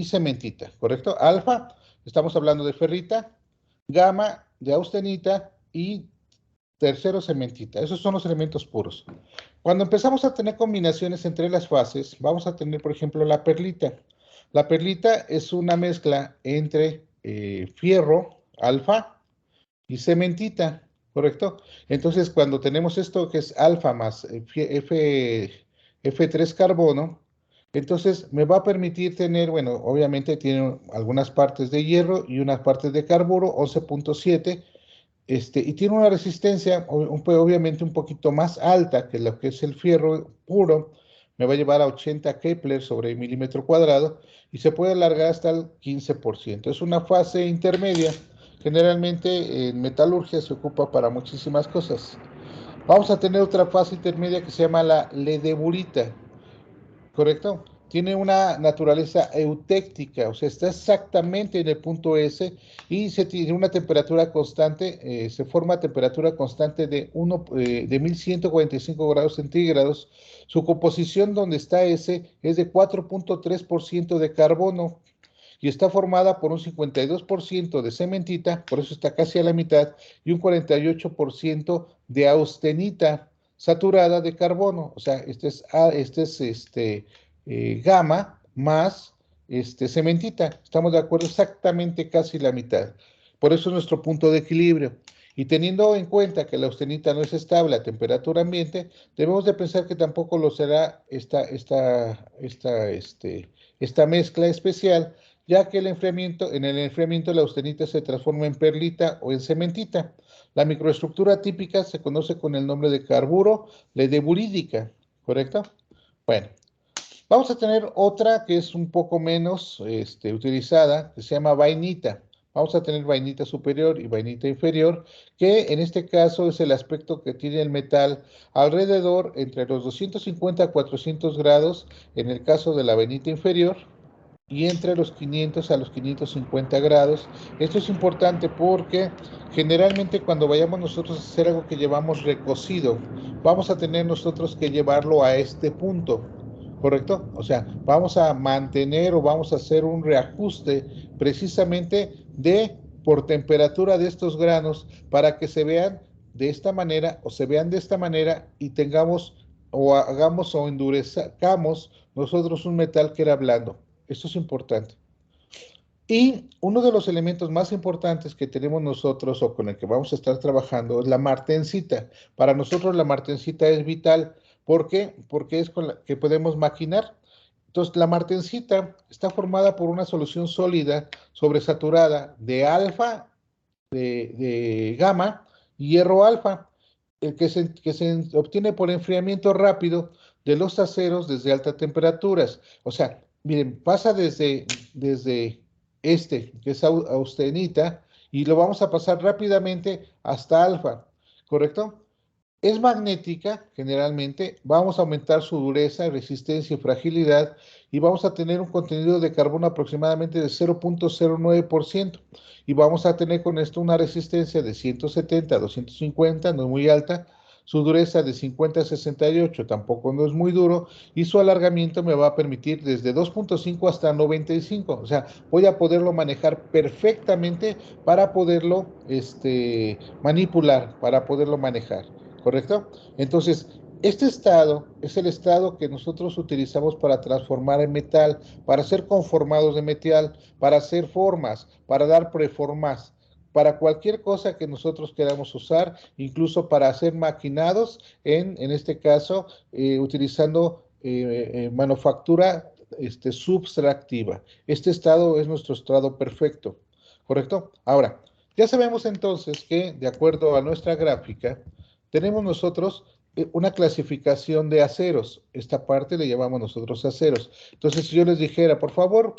cementita, ¿correcto? Alfa, estamos hablando de ferrita, gamma de austenita y tercero cementita. Esos son los elementos puros. Cuando empezamos a tener combinaciones entre las fases, vamos a tener, por ejemplo, la perlita. La perlita es una mezcla entre fierro, alfa, y cementita, ¿correcto? Entonces, cuando tenemos esto que es alfa más F3 carbono, entonces me va a permitir tener, bueno, obviamente tiene algunas partes de hierro y unas partes de carburo, 11.7, y tiene una resistencia obviamente un poquito más alta que lo que es el fierro puro, me va a llevar a 80 Kepler sobre milímetro cuadrado y se puede alargar hasta el 15%. Es una fase intermedia. Generalmente en metalurgia se ocupa para muchísimas cosas. Vamos a tener otra fase intermedia que se llama la ledeburita, ¿correcto? Tiene una naturaleza eutéctica, o sea, está exactamente en el punto S y se tiene una temperatura constante, se forma a temperatura constante de 1145 grados centígrados. Su composición donde está S es de 4.3% de carbono y está formada por un 52% de cementita, por eso está casi a la mitad, y un 48% de austenita saturada de carbono. O sea, gamma más cementita. Estamos de acuerdo, exactamente casi la mitad. Por eso es nuestro punto de equilibrio. Y teniendo en cuenta que la austenita no es estable a temperatura ambiente, debemos de pensar que tampoco lo será esta mezcla especial, ya que en el enfriamiento la austenita se transforma en perlita o en cementita. La microestructura típica se conoce con el nombre de carburo ledeburídica, ¿correcto? Bueno, vamos a tener otra que es un poco menos utilizada, que se llama vainita. Vamos a tener vainita superior y vainita inferior, que en este caso es el aspecto que tiene el metal alrededor entre los 250 a 400 grados en el caso de la vainita inferior, y entre los 500 a los 550 grados. Esto es importante porque generalmente cuando vayamos nosotros a hacer algo que llevamos recocido, vamos a tener nosotros que llevarlo a este punto, ¿correcto? O sea, vamos a mantener o vamos a hacer un reajuste precisamente por temperatura de estos granos para que se vean de esta manera o se vean de esta manera y tengamos o hagamos o endurezcamos nosotros un metal que era blando. Esto es importante. Y uno de los elementos más importantes que tenemos nosotros o con el que vamos a estar trabajando es la martensita. Para nosotros la martensita es vital. ¿Por qué? Porque es con la que podemos maquinar. Entonces, la martensita está formada por una solución sólida sobresaturada de alfa, de gamma y hierro alfa, que se obtiene por enfriamiento rápido de los aceros desde altas temperaturas. O sea, miren, pasa desde que es austenita, y lo vamos a pasar rápidamente hasta alfa, ¿correcto? Es magnética, generalmente, vamos a aumentar su dureza, resistencia y fragilidad, y vamos a tener un contenido de carbono aproximadamente de 0.09%, y vamos a tener con esto una resistencia de 170 a 250, no es muy alta, su dureza de 50 a 68, tampoco no es muy duro, y su alargamiento me va a permitir desde 2.5 hasta 95, o sea, voy a poderlo manejar perfectamente para poderlo manipular, para poderlo manejar. ¿Correcto? Entonces, Este estado es el estado que nosotros utilizamos para transformar en metal, para hacer conformados de metal, para hacer formas, para dar preformas, para cualquier cosa que nosotros queramos usar, incluso para hacer maquinados, en este caso, utilizando manufactura subtractiva. Este estado es nuestro estado perfecto, ¿correcto? Ahora, ya sabemos entonces que, de acuerdo a nuestra gráfica, tenemos nosotros una clasificación de aceros. Esta parte le llamamos nosotros aceros. Entonces, si yo les dijera, por favor,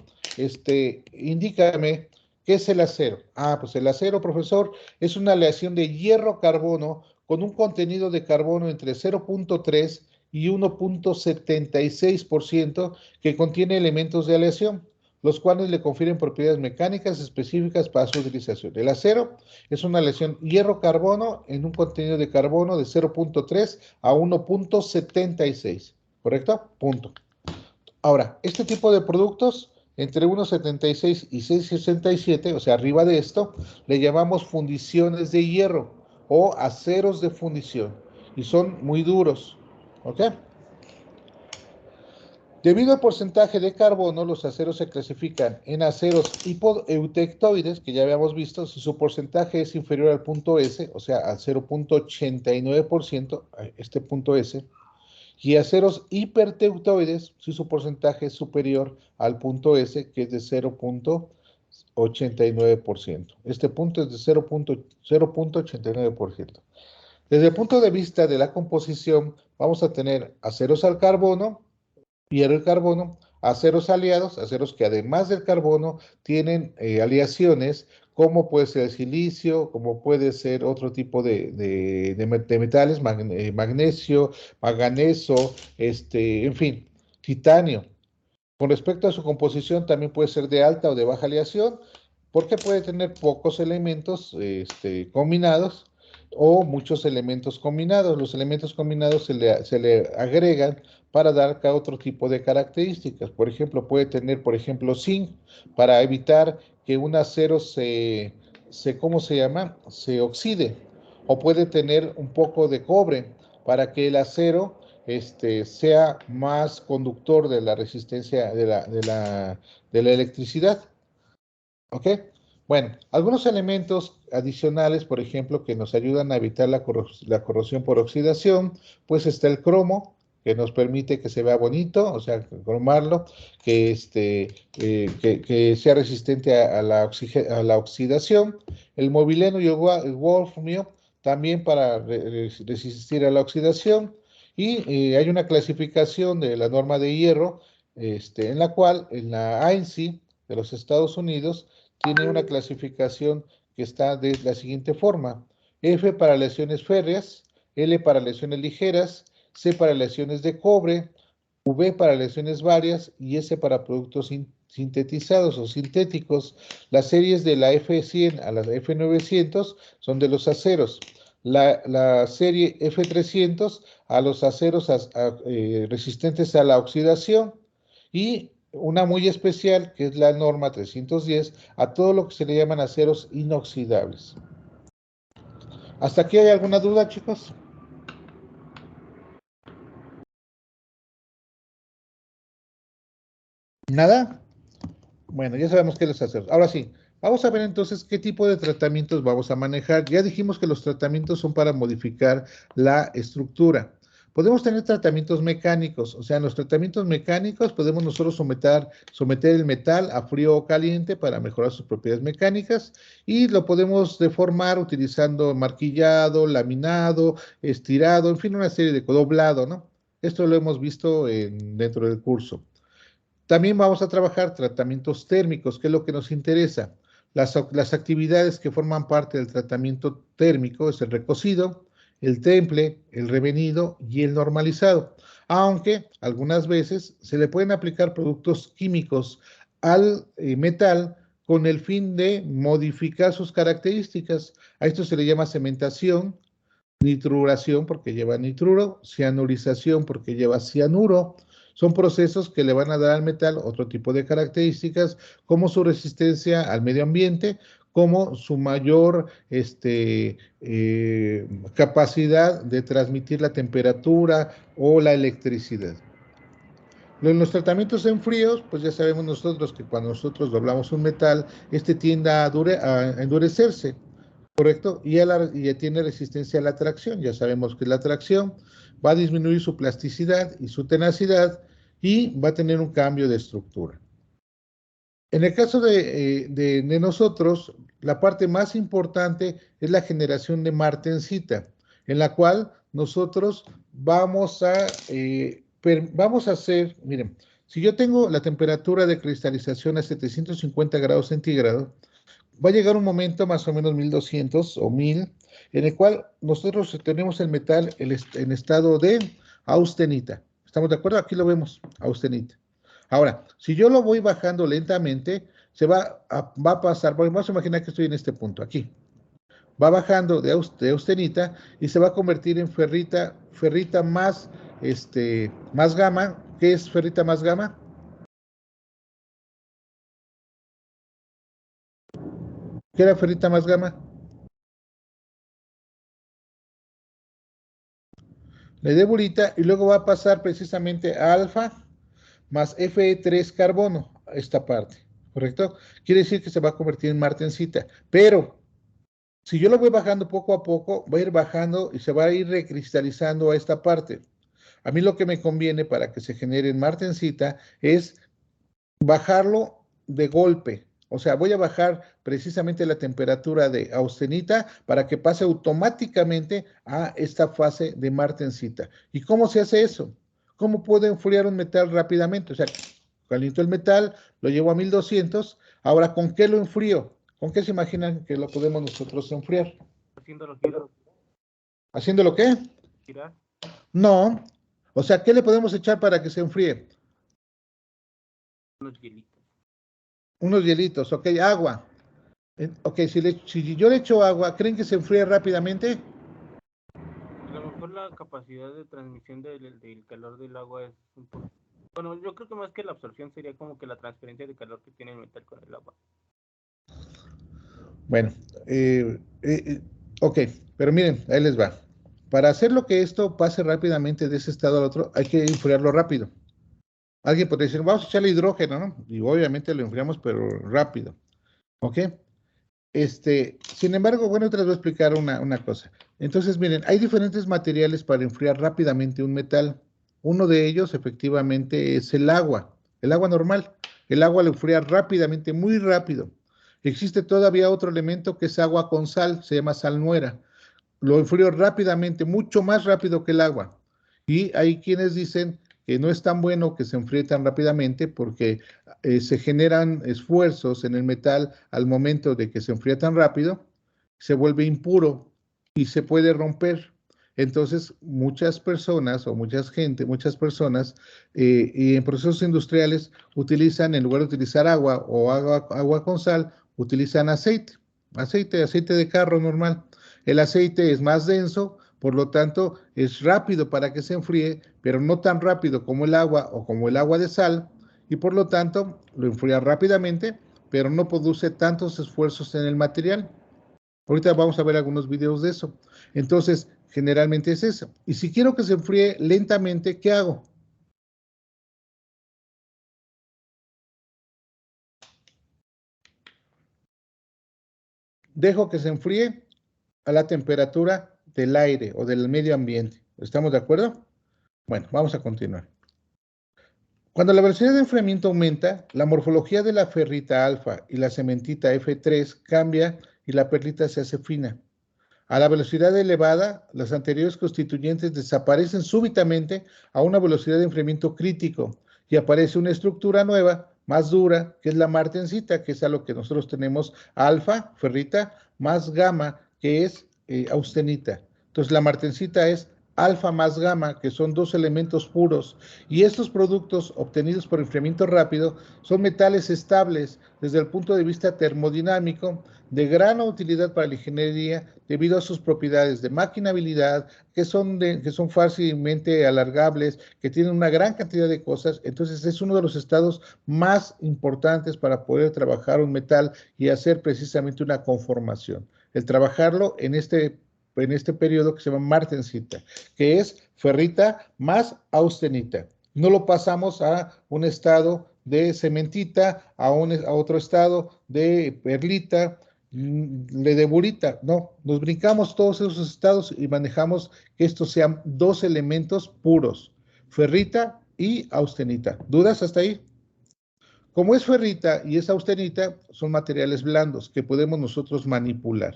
indícame qué es el acero. Ah, pues el acero, profesor, es una aleación de hierro-carbono con un contenido de carbono entre 0.3 y 1.76% que contiene elementos de aleación, los cuales le confieren propiedades mecánicas específicas para su utilización. El acero es una aleación hierro-carbono en un contenido de carbono de 0.3 a 1.76, ¿correcto? Punto. Ahora, este tipo de productos, entre 1.76 y 6.67, o sea, arriba de esto, le llamamos fundiciones de hierro o aceros de fundición, y son muy duros, ¿ok? Debido al porcentaje de carbono, los aceros se clasifican en aceros hipoeutectoides, que ya habíamos visto, si su porcentaje es inferior al punto S, o sea, al 0.89%, este punto S, y aceros hiperteutoides, si su porcentaje es superior al punto S, que es de 0.89%. Este punto es de 0.89%. Desde el punto de vista de la composición, vamos a tener aceros al carbono, hierro y carbono, aceros aliados, aceros que además del carbono tienen aleaciones, como puede ser el silicio, como puede ser otro tipo de metales, magnesio, manganeso, en fin, titanio. Con respecto a su composición, también puede ser de alta o de baja aleación, porque puede tener pocos elementos combinados o muchos elementos combinados. Los elementos combinados se le agregan para dar cada otro tipo de características. Por ejemplo, puede tener, por ejemplo, zinc para evitar que un acero ¿cómo se llama? Se oxide. O puede tener un poco de cobre para que el acero sea más conductor de la resistencia de la electricidad. ¿Ok? Bueno, algunos elementos adicionales, por ejemplo, que nos ayudan a evitar la corrosión por oxidación, pues está el cromo, que nos permite que se vea bonito, o sea, cromarlo, que sea resistente a la oxidación. El mobileno y el wolframio, también para resistir a la oxidación. Y hay una clasificación de la norma de hierro, en la cual, en la ANSI de los Estados Unidos, tiene una clasificación que está de la siguiente forma: F para lesiones férreas, L para lesiones ligeras, C para lesiones de cobre, V para lesiones varias y S para productos sintetizados o sintéticos. Las series de la F100 a la F900 son de los aceros. La serie F300 a los aceros resistentes a la oxidación, y una muy especial, que es la norma 310, a todo lo que se le llaman aceros inoxidables. ¿Hasta aquí hay alguna duda, chicos? ¿Nada? Bueno, ya sabemos qué los aceros. Ahora sí, vamos a ver entonces qué tipo de tratamientos vamos a manejar. Ya dijimos que los tratamientos son para modificar la estructura. Podemos tener tratamientos mecánicos, o sea, en los tratamientos mecánicos podemos nosotros someter el metal a frío o caliente para mejorar sus propiedades mecánicas, y lo podemos deformar utilizando marquillado, laminado, estirado, en fin, una serie de doblado, ¿no? Esto lo hemos visto dentro del curso. También vamos a trabajar tratamientos térmicos, que es lo que nos interesa. Las actividades que forman parte del tratamiento térmico es el recocido, el temple, el revenido y el normalizado. Aunque algunas veces se le pueden aplicar productos químicos al metal con el fin de modificar sus características. A esto se le llama cementación, nitruración porque lleva nitruro, cianurización porque lleva cianuro. Son procesos que le van a dar al metal otro tipo de características, como su resistencia al medio ambiente, como su mayor capacidad de transmitir la temperatura o la electricidad. En los tratamientos en fríos, pues ya sabemos nosotros que cuando nosotros doblamos un metal, tiende a endurecerse, ¿correcto? Y ya tiene resistencia a la tracción. Ya sabemos que la tracción va a disminuir su plasticidad y su tenacidad y va a tener un cambio de estructura. En el caso de nosotros, la parte más importante es la generación de martensita, en la cual nosotros vamos a hacer, miren, si yo tengo la temperatura de cristalización a 750 grados centígrados, va a llegar un momento más o menos 1200 o 1000, en el cual nosotros tenemos el metal en estado de austenita. ¿Estamos de acuerdo? Aquí lo vemos, austenita. Ahora, si yo lo voy bajando lentamente, va a pasar, vamos a imaginar que estoy en este punto, aquí. Va bajando de austenita y se va a convertir en ferrita más, más gamma. ¿Qué es ferrita más gamma? ¿Qué era ferrita más gamma? Le dé bolita y luego va a pasar precisamente a alfa más Fe3 carbono, esta parte, ¿correcto? Quiere decir que se va a convertir en martensita, pero si yo lo voy bajando poco a poco, va a ir bajando y se va a ir recristalizando a esta parte. A mí lo que me conviene para que se genere en martensita es bajarlo de golpe. O sea, voy a bajar precisamente la temperatura de austenita para que pase automáticamente a esta fase de martensita. ¿Y cómo se hace eso? ¿Cómo puedo enfriar un metal rápidamente? O sea, caliento el metal, lo llevo a 1200. Ahora, ¿con qué lo enfrío? ¿Con qué se imaginan que lo podemos nosotros enfriar? Haciéndolo girar. ¿Haciéndolo qué? Girar. No. O sea, ¿qué le podemos echar para que se enfríe? Unos hielitos. Unos hielitos, ok, agua. Ok, si yo le echo agua, ¿creen que se enfríe rápidamente? A lo mejor la capacidad de transmisión del calor del agua es un poco... Bueno, yo creo que más que la absorción sería como que la transferencia de calor que tiene el metal con el agua. Bueno, ok, pero miren, ahí les va. Para hacer lo que esto pase rápidamente de ese estado al otro, hay que enfriarlo rápido. Alguien podría decir, vamos a echarle hidrógeno, ¿no? Y obviamente lo enfriamos, pero rápido. ¿Ok? Sin embargo, bueno, te les voy a explicar una cosa. Entonces, miren, hay diferentes materiales para enfriar rápidamente un metal. Uno de ellos, efectivamente, es el agua normal. El agua lo enfría rápidamente, muy rápido. Existe todavía otro elemento que es agua con sal, se llama salmuera. Lo enfrío rápidamente, mucho más rápido que el agua. Y hay quienes dicen que no es tan bueno que se enfríe tan rápidamente porque se generan esfuerzos en el metal al momento de que se enfría tan rápido, se vuelve impuro y se puede romper. Entonces, muchas personas muchas personas y en procesos industriales utilizan, en lugar de utilizar agua o agua con sal, utilizan aceite de carro normal. El aceite es más denso, por lo tanto, es rápido para que se enfríe, pero no tan rápido como el agua o como el agua de sal, y por lo tanto lo enfría rápidamente, pero no produce tantos esfuerzos en el material. Ahorita vamos a ver algunos videos de eso. Entonces, generalmente es eso. Y si quiero que se enfríe lentamente, ¿qué hago? Dejo que se enfríe a la temperatura del aire o del medio ambiente. ¿Estamos de acuerdo? Bueno, vamos a continuar. Cuando la velocidad de enfriamiento aumenta, la morfología de la ferrita alfa y la cementita F3 cambia y la perlita se hace fina. A la velocidad elevada, las anteriores constituyentes desaparecen súbitamente a una velocidad de enfriamiento crítico y aparece una estructura nueva, más dura, que es la martensita, que es a lo que nosotros tenemos alfa, ferrita, más gamma, que es austenita. Entonces la martensita es alfa más gamma, que son dos elementos puros, y estos productos obtenidos por enfriamiento rápido son metales estables desde el punto de vista termodinámico, de gran utilidad para la ingeniería debido a sus propiedades de maquinabilidad, que son fácilmente alargables, que tienen una gran cantidad de cosas. Entonces es uno de los estados más importantes para poder trabajar un metal y hacer precisamente una conformación. El trabajarlo en este periodo que se llama martensita, que es ferrita más austenita. No lo pasamos a un estado de cementita, a otro estado de perlita, de burita. No, nos brincamos todos esos estados y manejamos que estos sean dos elementos puros, ferrita y austenita. ¿Dudas hasta ahí? Como es ferrita y es austenita, son materiales blandos que podemos nosotros manipular.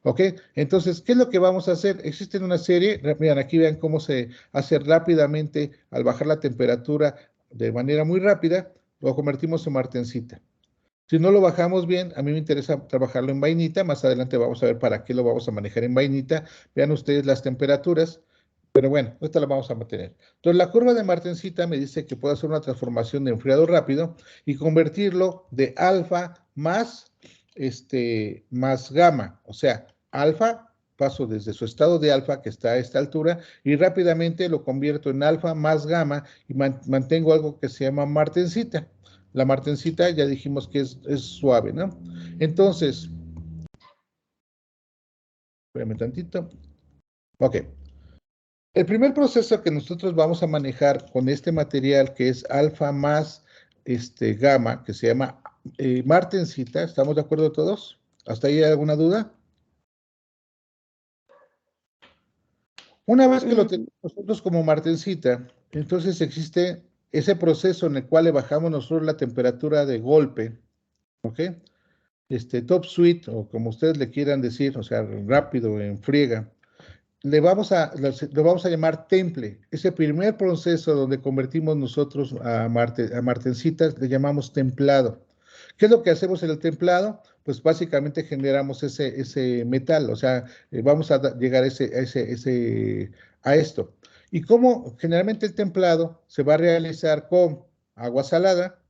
¿Ok? Entonces, ¿qué es lo que vamos a hacer? Existen una serie, miren, aquí vean cómo se hace rápidamente al bajar la temperatura de manera muy rápida, lo convertimos en martensita. Si no lo bajamos bien, a mí me interesa trabajarlo en vainita, más adelante vamos a ver para qué lo vamos a manejar en vainita. Vean ustedes las temperaturas, pero bueno, esta la vamos a mantener. Entonces, la curva de martensita me dice que puedo hacer una transformación de enfriado rápido y convertirlo de alfa más gamma, o sea, alfa, paso desde su estado de alfa, que está a esta altura, y rápidamente lo convierto en alfa más gamma y mantengo algo que se llama martensita. La martensita ya dijimos que es suave, ¿no? Entonces, espérame tantito. Ok. El primer proceso que nosotros vamos a manejar con este material, que es alfa más gamma, que se llama martensita, ¿estamos de acuerdo todos? ¿Hasta ahí hay alguna duda? Una vez que lo tenemos nosotros como martensita, entonces existe ese proceso en el cual le bajamos nosotros la temperatura de golpe, ¿ok? Top sweet, o como ustedes le quieran decir, o sea, rápido, en friega. Lo vamos a llamar temple. Ese primer proceso donde convertimos nosotros a martensitas, le llamamos templado. ¿Qué es lo que hacemos en el templado? Pues básicamente generamos ese metal, o sea, vamos a llegar a esto. Y como generalmente el templado se va a realizar con agua salada,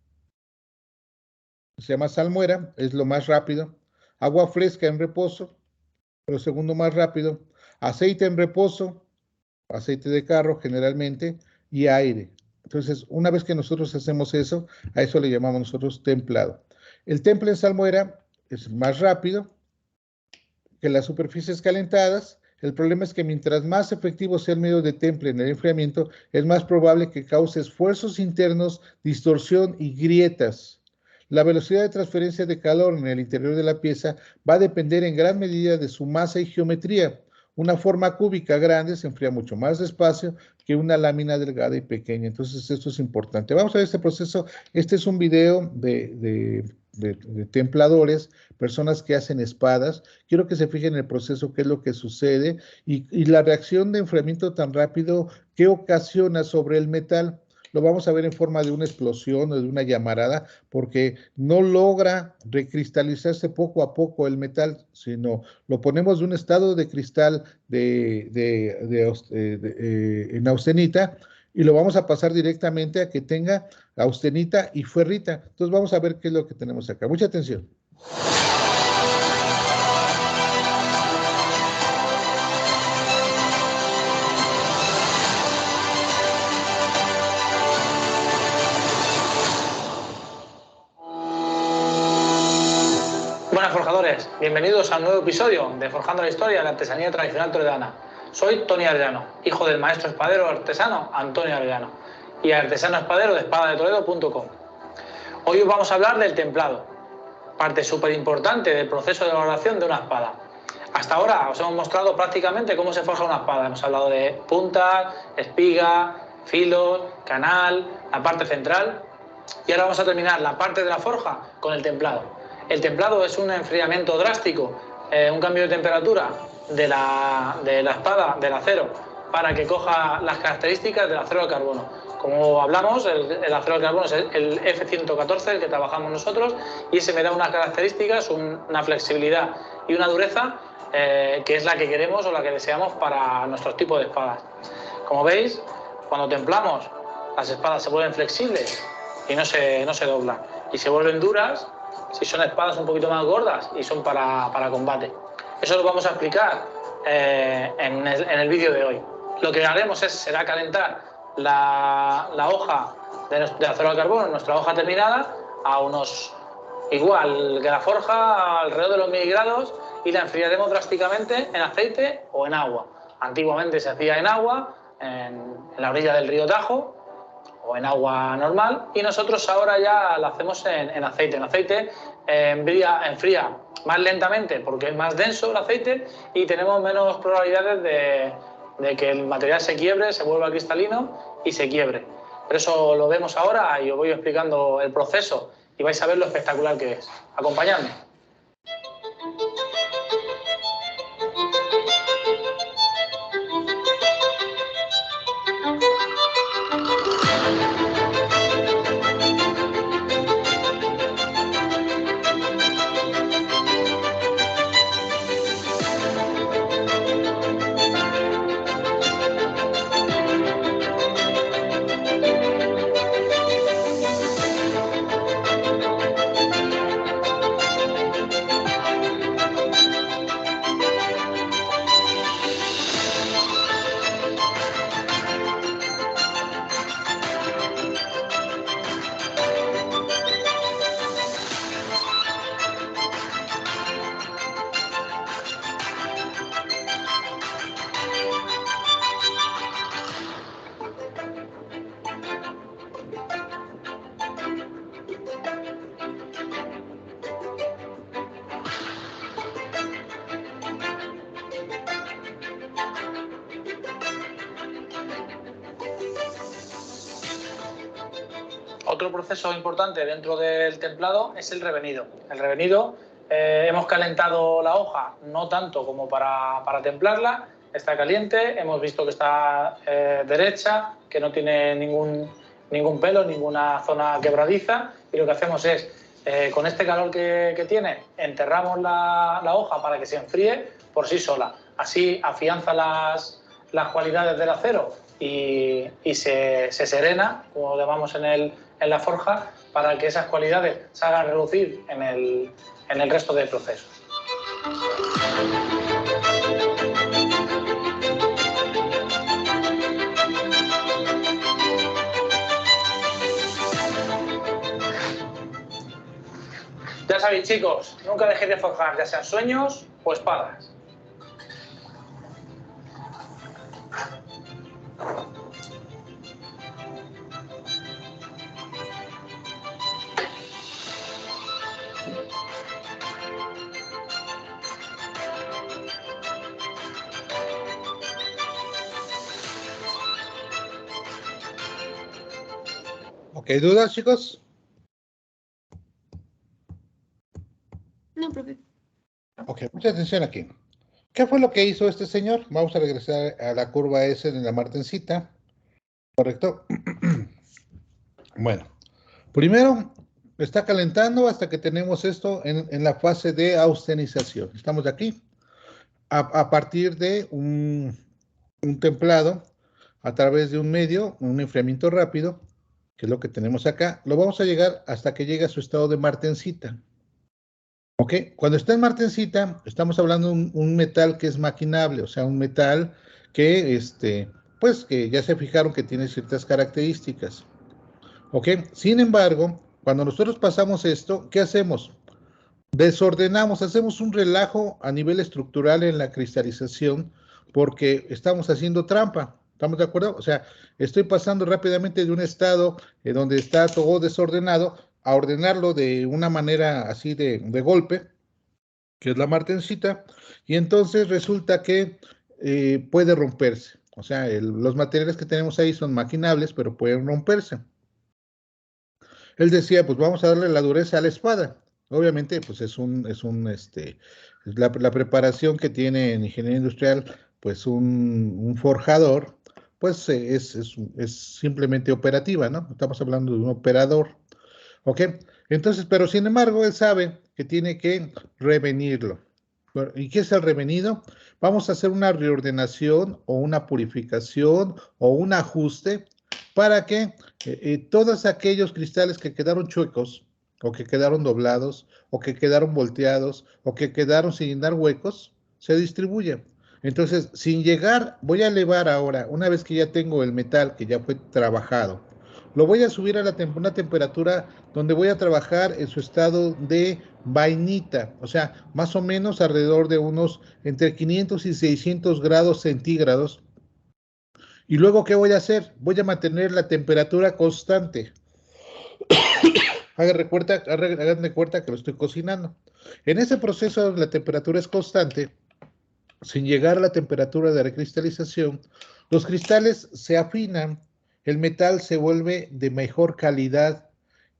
se llama salmuera, es lo más rápido, agua fresca en reposo, lo segundo más rápido, aceite en reposo, aceite de carro generalmente, y aire. Entonces, una vez que nosotros hacemos eso, a eso le llamamos nosotros templado. El temple en salmuera es más rápido que las superficies calentadas. El problema es que mientras más efectivo sea el medio de temple en el enfriamiento, es más probable que cause esfuerzos internos, distorsión y grietas. La velocidad de transferencia de calor en el interior de la pieza va a depender en gran medida de su masa y geometría. Una forma cúbica grande se enfría mucho más despacio que una lámina delgada y pequeña. Entonces, esto es importante. Vamos a ver este proceso. Este es un video de templadores, personas que hacen espadas. Quiero que se fijen en el proceso, qué es lo que sucede y la reacción de enfriamiento tan rápido que ocasiona sobre el metal. Lo vamos a ver en forma de una explosión o de una llamarada, porque no logra recristalizarse poco a poco el metal, sino lo ponemos de un estado de cristal en austenita y lo vamos a pasar directamente a que tenga austenita y ferrita. Entonces vamos a ver qué es lo que tenemos acá. Mucha atención. Buenas forjadores, bienvenidos al nuevo episodio de Forjando la Historia de la Artesanía Tradicional Toledana. Soy Tony Arellano, hijo del maestro espadero artesano Antonio Arellano y artesano espadero de espadadetoledo.com. Hoy os vamos a hablar del templado, parte súper importante del proceso de elaboración de una espada. Hasta ahora os hemos mostrado prácticamente cómo se forja una espada. Hemos hablado de puntas, espiga, filos, canal, la parte central y ahora vamos a terminar la parte de la forja con el templado. El templado es un enfriamiento drástico, un cambio de temperatura de la espada, del acero, para que coja las características del acero de carbono. Como hablamos, el acero de carbono es el F114, el que trabajamos nosotros, y ese me da unas características, una flexibilidad y una dureza que es la que queremos o la que deseamos para nuestros tipos de espadas. Como veis, cuando templamos, las espadas se vuelven flexibles y no se doblan. Y se vuelven duras si son espadas un poquito más gordas y son para combate. Eso lo vamos a explicar en el vídeo de hoy. Lo que haremos será calentar la hoja de acero al carbón, nuestra hoja terminada, a unos, igual que la forja, alrededor de los 1000 grados, y la enfriaremos drásticamente en aceite o en agua. Antiguamente se hacía en agua, en la orilla del río Tajo, o en agua normal, y nosotros ahora ya la hacemos en aceite. En aceite enfría más lentamente porque es más denso el aceite y tenemos menos probabilidades de que el material se quiebre, se vuelva cristalino y se quiebre. Pero eso lo vemos ahora y os voy explicando el proceso y vais a ver lo espectacular que es. Acompañadme. Otro proceso importante dentro del templado es el revenido. El revenido, hemos calentado la hoja, no tanto como para templarla, está caliente, hemos visto que está derecha, que no tiene ningún pelo, ninguna zona quebradiza, y lo que hacemos es, con este calor que tiene, enterramos la hoja para que se enfríe por sí sola. Así afianza las cualidades del acero y se serena, como llamamos en la forja, para que esas cualidades se hagan relucir en el resto del proceso. Ya sabéis, chicos, nunca dejéis de forjar, ya sean sueños o espadas. Ok, ¿dudas, chicos? No, profe. Ok, mucha atención aquí. ¿Qué fue lo que hizo este señor? Vamos a regresar a la curva S de la martencita. ¿Correcto? Bueno, primero está calentando hasta que tenemos esto en la fase de austenización. Estamos aquí. A partir de un templado, a través de un medio, un enfriamiento rápido, que es lo que tenemos acá, lo vamos a llegar hasta que llegue a su estado de martencita. ¿Ok? Cuando está en martencita, estamos hablando de un metal que es maquinable, o sea, un metal que, pues, que ya se fijaron que tiene ciertas características. ¿Ok? Sin embargo, cuando nosotros pasamos esto, ¿qué hacemos? Desordenamos, hacemos un relajo a nivel estructural en la cristalización porque estamos haciendo trampa. ¿Estamos de acuerdo? O sea, estoy pasando rápidamente de un estado donde está todo desordenado a ordenarlo de una manera así de golpe, que es la martencita, y entonces resulta que puede romperse. O sea, los materiales que tenemos ahí son maquinables, pero pueden romperse. Él decía, pues vamos a darle la dureza a la espada. Obviamente, pues la preparación que tiene en ingeniería industrial, pues un forjador, pues es simplemente operativa, ¿no? Estamos hablando de un operador, ¿ok? Entonces, pero sin embargo, él sabe que tiene que revenirlo. ¿Y qué es el revenido? Vamos a hacer una reordenación o una purificación o un ajuste para que todos aquellos cristales que quedaron chuecos o que quedaron doblados o que quedaron volteados o que quedaron sin dar huecos se distribuyan. Entonces, sin llegar, voy a elevar ahora, una vez que ya tengo el metal que ya fue trabajado, lo voy a subir a una temperatura donde voy a trabajar en su estado de vainita, o sea, más o menos alrededor de unos entre 500 y 600 grados centígrados. Y luego, ¿qué voy a hacer? Voy a mantener la temperatura constante. Háganme cuenta que lo estoy cocinando. En ese proceso, la temperatura es constante. Sin llegar a la temperatura de recristalización, los cristales se afinan, el metal se vuelve de mejor calidad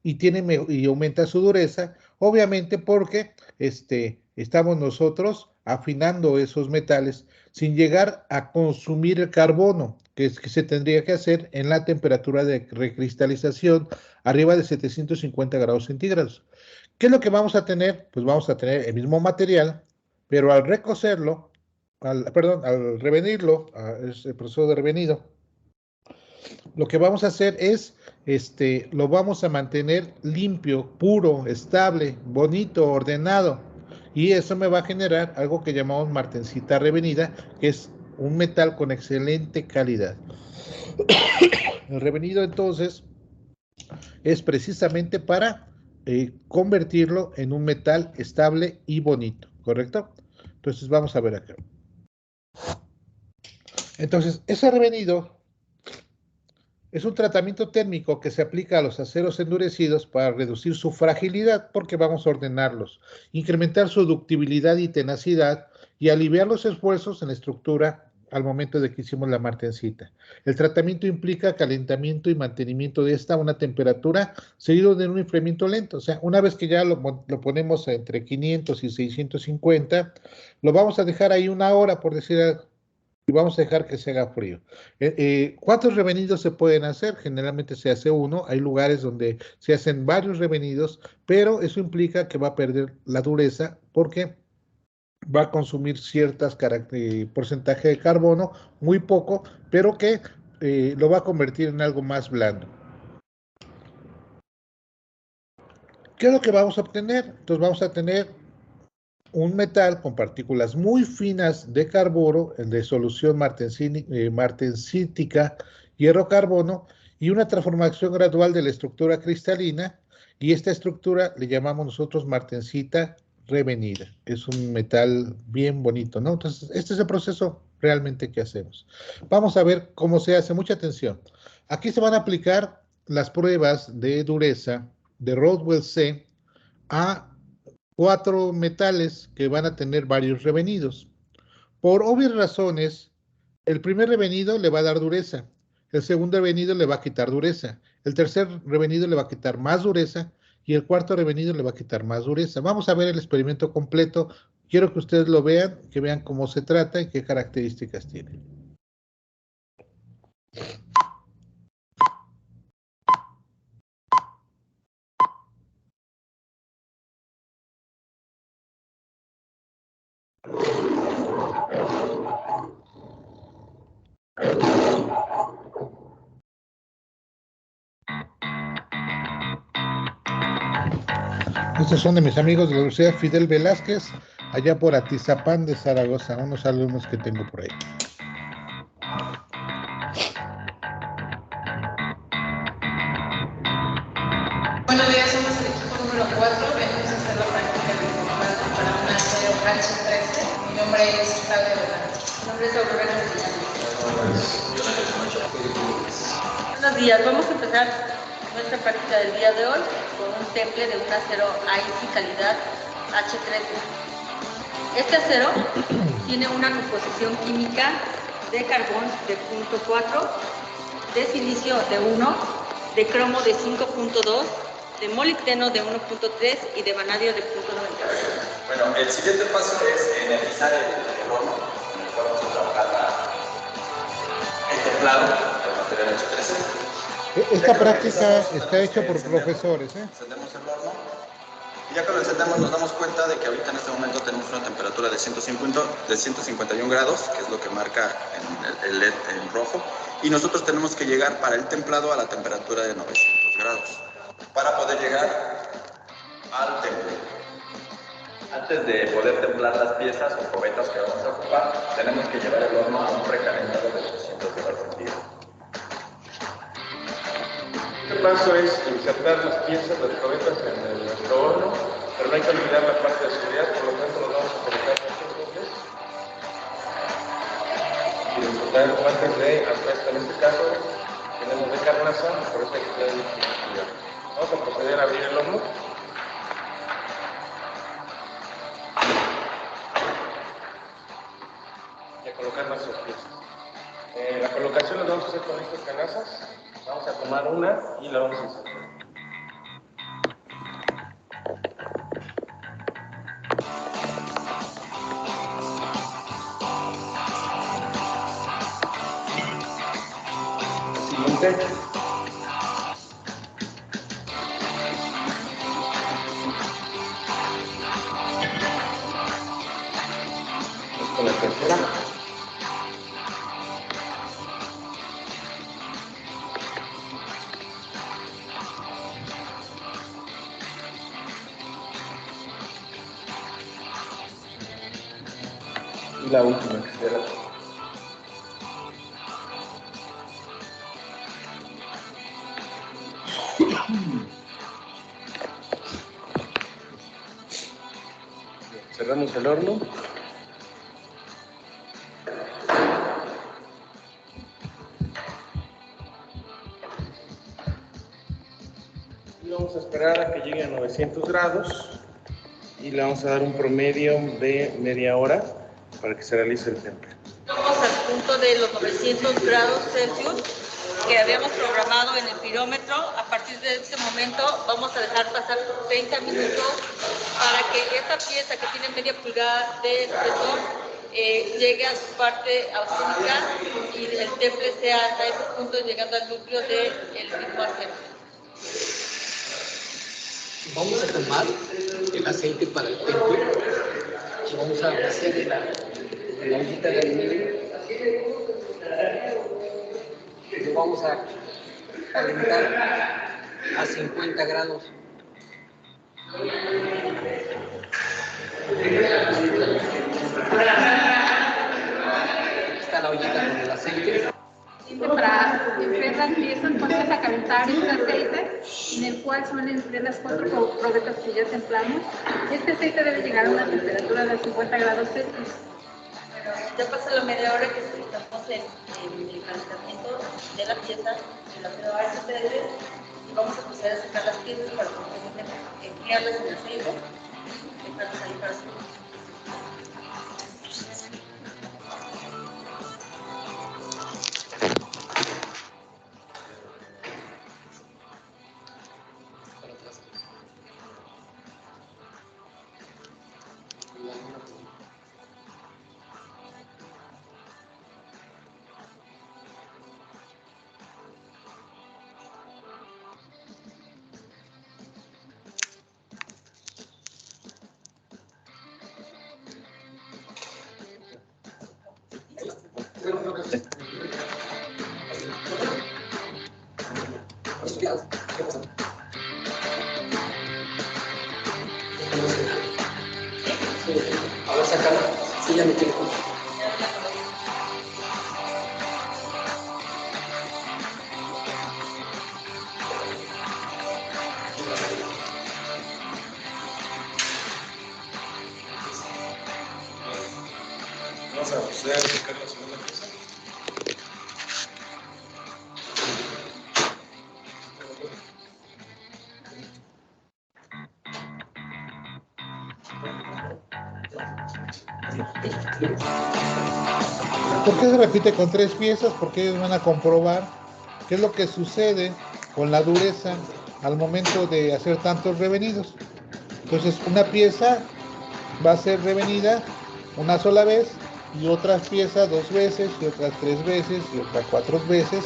y aumenta su dureza, obviamente porque estamos nosotros afinando esos metales sin llegar a consumir el carbono, que se tendría que hacer en la temperatura de recristalización arriba de 750 grados centígrados. ¿Qué es lo que vamos a tener? Pues vamos a tener el mismo material, pero al recocerlo, al revenirlo, el proceso de revenido, lo que vamos a hacer es, lo vamos a mantener limpio, puro, estable, bonito, ordenado. Y eso me va a generar algo que llamamos martensita revenida, que es un metal con excelente calidad. El revenido entonces es precisamente para convertirlo en un metal estable y bonito, ¿correcto? Entonces vamos a ver acá. Entonces, ese revenido es un tratamiento térmico que se aplica a los aceros endurecidos para reducir su fragilidad, porque vamos a ordenarlos, incrementar su ductibilidad y tenacidad y aliviar los esfuerzos en la estructura al momento de que hicimos la martensita. El tratamiento implica calentamiento y mantenimiento de esta a una temperatura seguido de un enfriamiento lento. O sea, una vez que ya lo ponemos entre 500 y 650, lo vamos a dejar ahí una hora, por decir algo, y vamos a dejar que se haga frío. ¿Cuántos revenidos se pueden hacer? Generalmente se hace uno. Hay lugares donde se hacen varios revenidos, pero eso implica que va a perder la dureza porque va a consumir ciertas porcentaje de carbono, muy poco, pero que lo va a convertir en algo más blando. ¿Qué es lo que vamos a obtener? Entonces vamos a tener un metal con partículas muy finas de carbono, de solución martensítica, hierro-carbono, y una transformación gradual de la estructura cristalina, y esta estructura le llamamos nosotros martensita revenida. Es un metal bien bonito, ¿no? Entonces, este es el proceso realmente que hacemos. Vamos a ver cómo se hace. Mucha atención. Aquí se van a aplicar las pruebas de dureza de Rodwell C a 4 metales que van a tener varios revenidos. Por obvias razones, el primer revenido le va a dar dureza, el segundo revenido le va a quitar dureza, el tercer revenido le va a quitar más dureza y el cuarto revenido le va a quitar más dureza. Vamos a ver el experimento completo. Quiero que ustedes lo vean, que vean cómo se trata y qué características tiene. Estos son de mis amigos de la Universidad Fidel Velázquez, allá por Atizapán de Zaragoza, unos alumnos que tengo por ahí. Buenos días, somos el equipo número 4, venimos a hacer la práctica de información para un acero H13. Mi nombre es Claudia Velázquez. Mi nombre es Aurora Castellano. Buenos días, vamos a empezar nuestra práctica del día de hoy con un temple de un acero IC calidad H13. Este acero tiene una composición química de carbón de 0.4, de silicio de 1, de cromo de 5.2, de molibdeno de 1.3 y de vanadio de 0.90. Bueno, el siguiente paso es energizar el horno en el cual vamos a trabajar el templado del material H13. Esta práctica está hecha por profesores. Encendemos el horno Y ya cuando lo encendemos nos damos cuenta de que ahorita en este momento tenemos una temperatura de 151 grados, que es lo que marca en el LED en rojo, y nosotros tenemos que llegar para el templado a la temperatura de 900 grados para poder llegar al temple. Antes de poder templar las piezas o cubetas que vamos a ocupar, tenemos que llevar el horno a un precalentado de 800 grados centígrados. El paso es insertar las piezas, las cubetas en nuestro horno, pero no hay que olvidar la parte de seguridad, por lo tanto lo vamos a colocar y disfrutar guantes de asbesto. En este caso tenemos de carnaza, por eso hay que tener mucho cuidado. Vamos a proceder a abrir el horno. Y a colocar nuestras piezas. La colocación la vamos a hacer con estas canastas. Vamos a tomar una y la vamos a insertar. Siguiente. Con la tercera. Y la última que será. Cerramos el horno. Y vamos a esperar a que llegue a 900 grados y le vamos a dar un promedio de media hora para que se realice el temple. Estamos al punto de los 900 grados Celsius que habíamos programado en el pirómetro. A partir de este momento vamos a dejar pasar 30 minutos para que esta pieza que tiene media pulgada de espesor llegue a su parte ausónica y el temple sea hasta ese punto llegando al núcleo del mismo acero. Vamos a tomar el aceite para el temple y vamos a hacer la ollita de aluminio. Lo vamos a calentar a 50 grados. Está la ollita con el aceite. Para enfriar las piezas pones a calentar este aceite en el cual suelen enfriar las 4 probetas que ya templamos. Este aceite debe llegar a una temperatura de 50 grados Celsius. Ya pasa la media hora que estamos en el calentamiento de la pieza, la prueba de ustedes, y vamos a proceder a sacar las piezas para enfriarlas en el aceite y dejarlas ahí para su. A ver, sacarla. Sí, ya me tiene cuenta. Vamos a proceder a sacar la segunda pieza. ¿Por qué se repite con 3 piezas? Porque ellos van a comprobar qué es lo que sucede con la dureza al momento de hacer tantos revenidos. Entonces, una pieza va a ser revenida una sola vez y otras piezas 2 veces y otras 3 veces y otras 4 veces,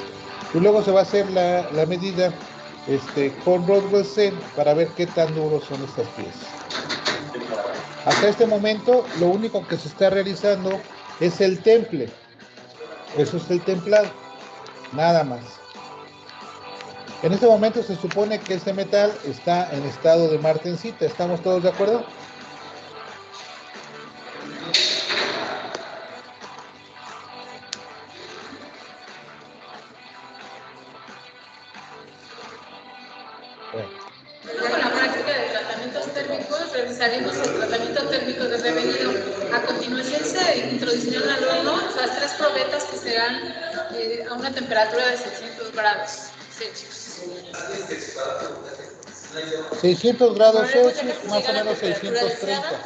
y luego se va a hacer la medida con Rodwell Zen para ver qué tan duros son estas piezas. Hasta este momento, lo único que se está realizando es el temple. Eso es el templado, nada más. En este momento se supone que este metal está en estado de martensita. ¿Estamos todos de acuerdo? Con la práctica de tratamientos térmicos, realizaremos el tratamiento térmico de revenido. A continuación se introducirán al horno las 3 probetas que serán a una temperatura de 600 grados Celsius. 600 grados Celsius, más o menos 630.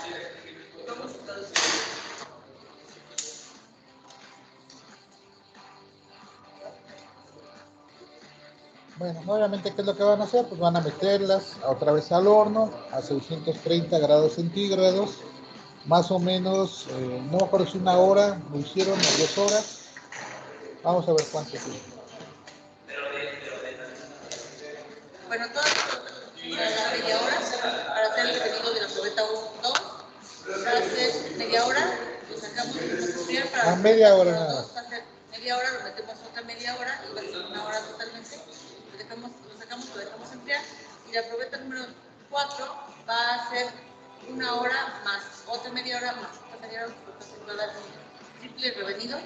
Bueno, obviamente, ¿qué es lo que van a hacer? Pues van a meterlas otra vez al horno a 630 grados centígrados, más o menos, no me acuerdo si 1 hora, lo hicieron a 2 horas. Vamos a ver cuánto es. Bueno, todo la media hora para hacer el revenido de la probeta 1, 2. Para hacer media hora, lo sacamos enfriar para media hora nada más. Media hora, lo metemos otra media hora y va a ser 1 hora totalmente. Lo sacamos, lo dejamos enfriar. Y la probeta número 4 va a ser 1 hora más otra media hora más otra media hora, porque va a dar un triple revenido,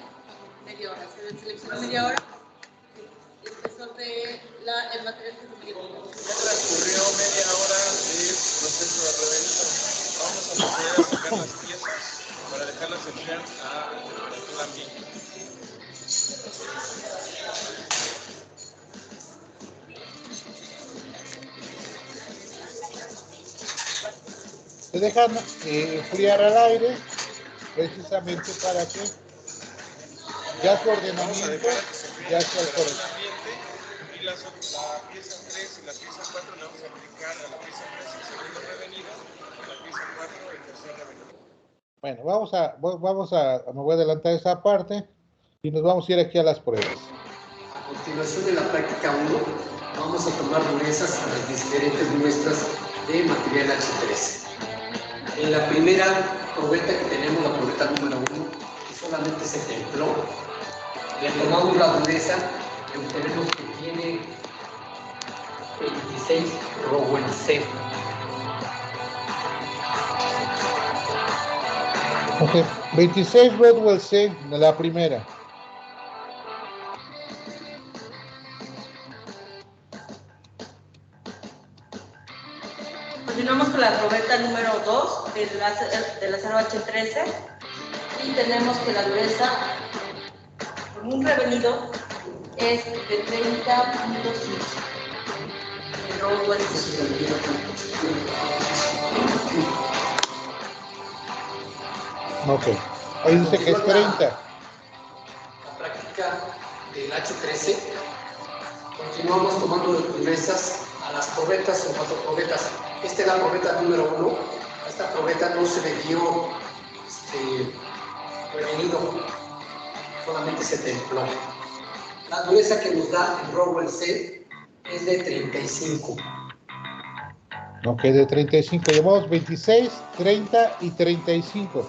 media hora. Se selecciona media hora. El espesor de el material que se quiere. Ya transcurrió media hora del proceso de revenido. Vamos a proceder a sacar las piezas para dejarlas enfriar a temperatura ambiente. Se dejan enfriar al aire, precisamente para que ya su ordenamiento ya sea correcto. Y la pieza 3 y la pieza 4 le vamos a aplicar a la pieza 3 el segundo revenido, a la pieza 4 el tercer revenido. Bueno, me voy a adelantar esa parte y nos vamos a ir aquí a las pruebas. A continuación de la práctica 1, vamos a tomar durezas a las diferentes muestras de material H13. En la primera probeta que tenemos, la probeta número 1, solamente se templó. Le tomamos la dureza y obtenemos que tiene 26 Rodwell C. Ok, 26 Rodwell C de la primera. Continuamos con la probeta número 2 del acero H13 y tenemos que la dureza con un revenido es de 30.5 en Rodwell. Ok, ahí dice que es 30. La práctica del H13, continuamos tomando durezas a las probetas o 4 probetas. Esta es la probeta número 1. A esta probeta no se le dio revenido, solamente se templó. La dureza que nos da el Rodwell C es de 35. Ok, de 35. Llevamos 26, 30 y 35.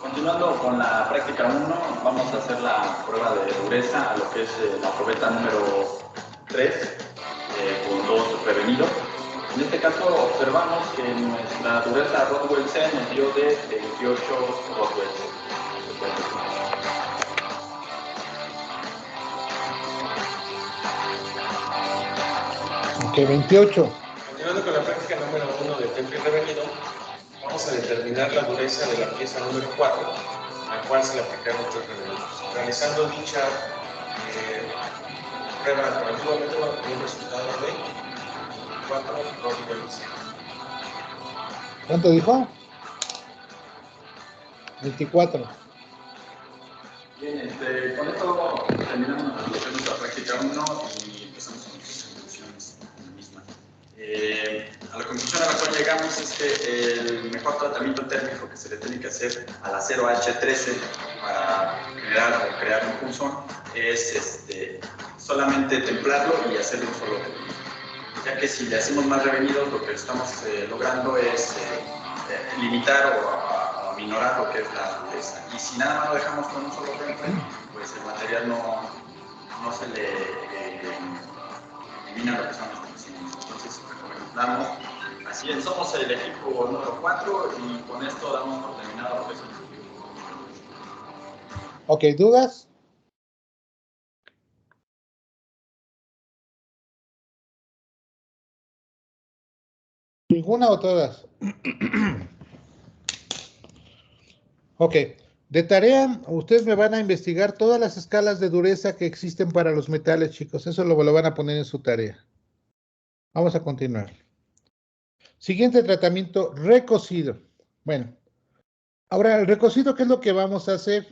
Continuando con la práctica 1, vamos a hacer la prueba de dureza a lo que es la probeta número 3 con 2 prevenidos. En este caso observamos que nuestra dureza Rodwell C nos dio de 28 Rodwell C. Ok, 28. Continuando con la práctica número 1 de temple y revenido, vamos a determinar la dureza de la pieza número 4, a la cual se le aplicaron 3 revenidos. Realizando dicha prueba con el nuevo método, un resultado de 4 Rodwell C. ¿Cuánto dijo? 24. Bien, con esto terminamos nuestra práctica 1 y empezamos con nuestras conclusiones en la misma. A la conclusión a la cual llegamos es que el mejor tratamiento térmico que se le tiene que hacer al acero H13 para crear un punzón es solamente templarlo y hacerle un solo revenido. Ya que si le hacemos más revenidos, lo que estamos logrando es limitar o aminorar lo que es la dureza. Y si nada más lo dejamos con un solo temple, pues el material no se le elimina lo que son los conocimientos. Entonces recomendamos, así es, somos el equipo número 4 y con esto damos por terminado lo que es el equipo. Ok, ¿dudas? ¿Ninguna o todas? Ok, de tarea, ustedes me van a investigar todas las escalas de dureza que existen para los metales, chicos. Eso lo van a poner en su tarea. Vamos a continuar. Siguiente tratamiento, recocido. Bueno, ahora el recocido, ¿qué es lo que vamos a hacer?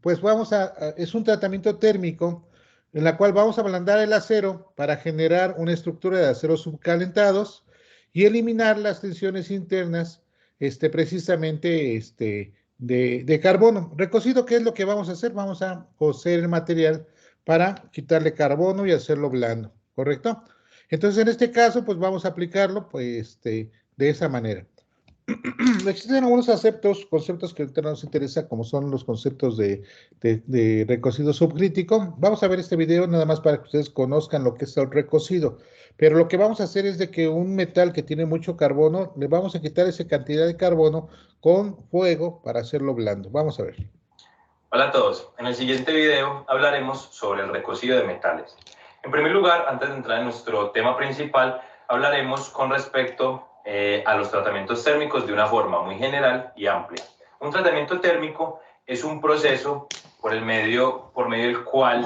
Pues es un tratamiento térmico en la cual vamos a ablandar el acero para generar una estructura de acero subcalentados y eliminar las tensiones internas, precisamente de carbono. Recocido, ¿qué es lo que vamos a hacer? Vamos a cocer el material para quitarle carbono y hacerlo blando, ¿correcto? Entonces, en este caso, pues vamos a aplicarlo, pues, de esa manera. Existen algunos conceptos que ahorita nos interesa, como son los conceptos de recocido subcrítico. Vamos a ver este video nada más para que ustedes conozcan lo que es el recocido. Pero lo que vamos a hacer es de que un metal que tiene mucho carbono, le vamos a quitar esa cantidad de carbono con fuego para hacerlo blando. Vamos a ver. Hola a todos. En el siguiente video hablaremos sobre el recocido de metales. En primer lugar, antes de entrar en nuestro tema principal, hablaremos con respecto a los tratamientos térmicos de una forma muy general y amplia. Un tratamiento térmico es un proceso por medio del cual,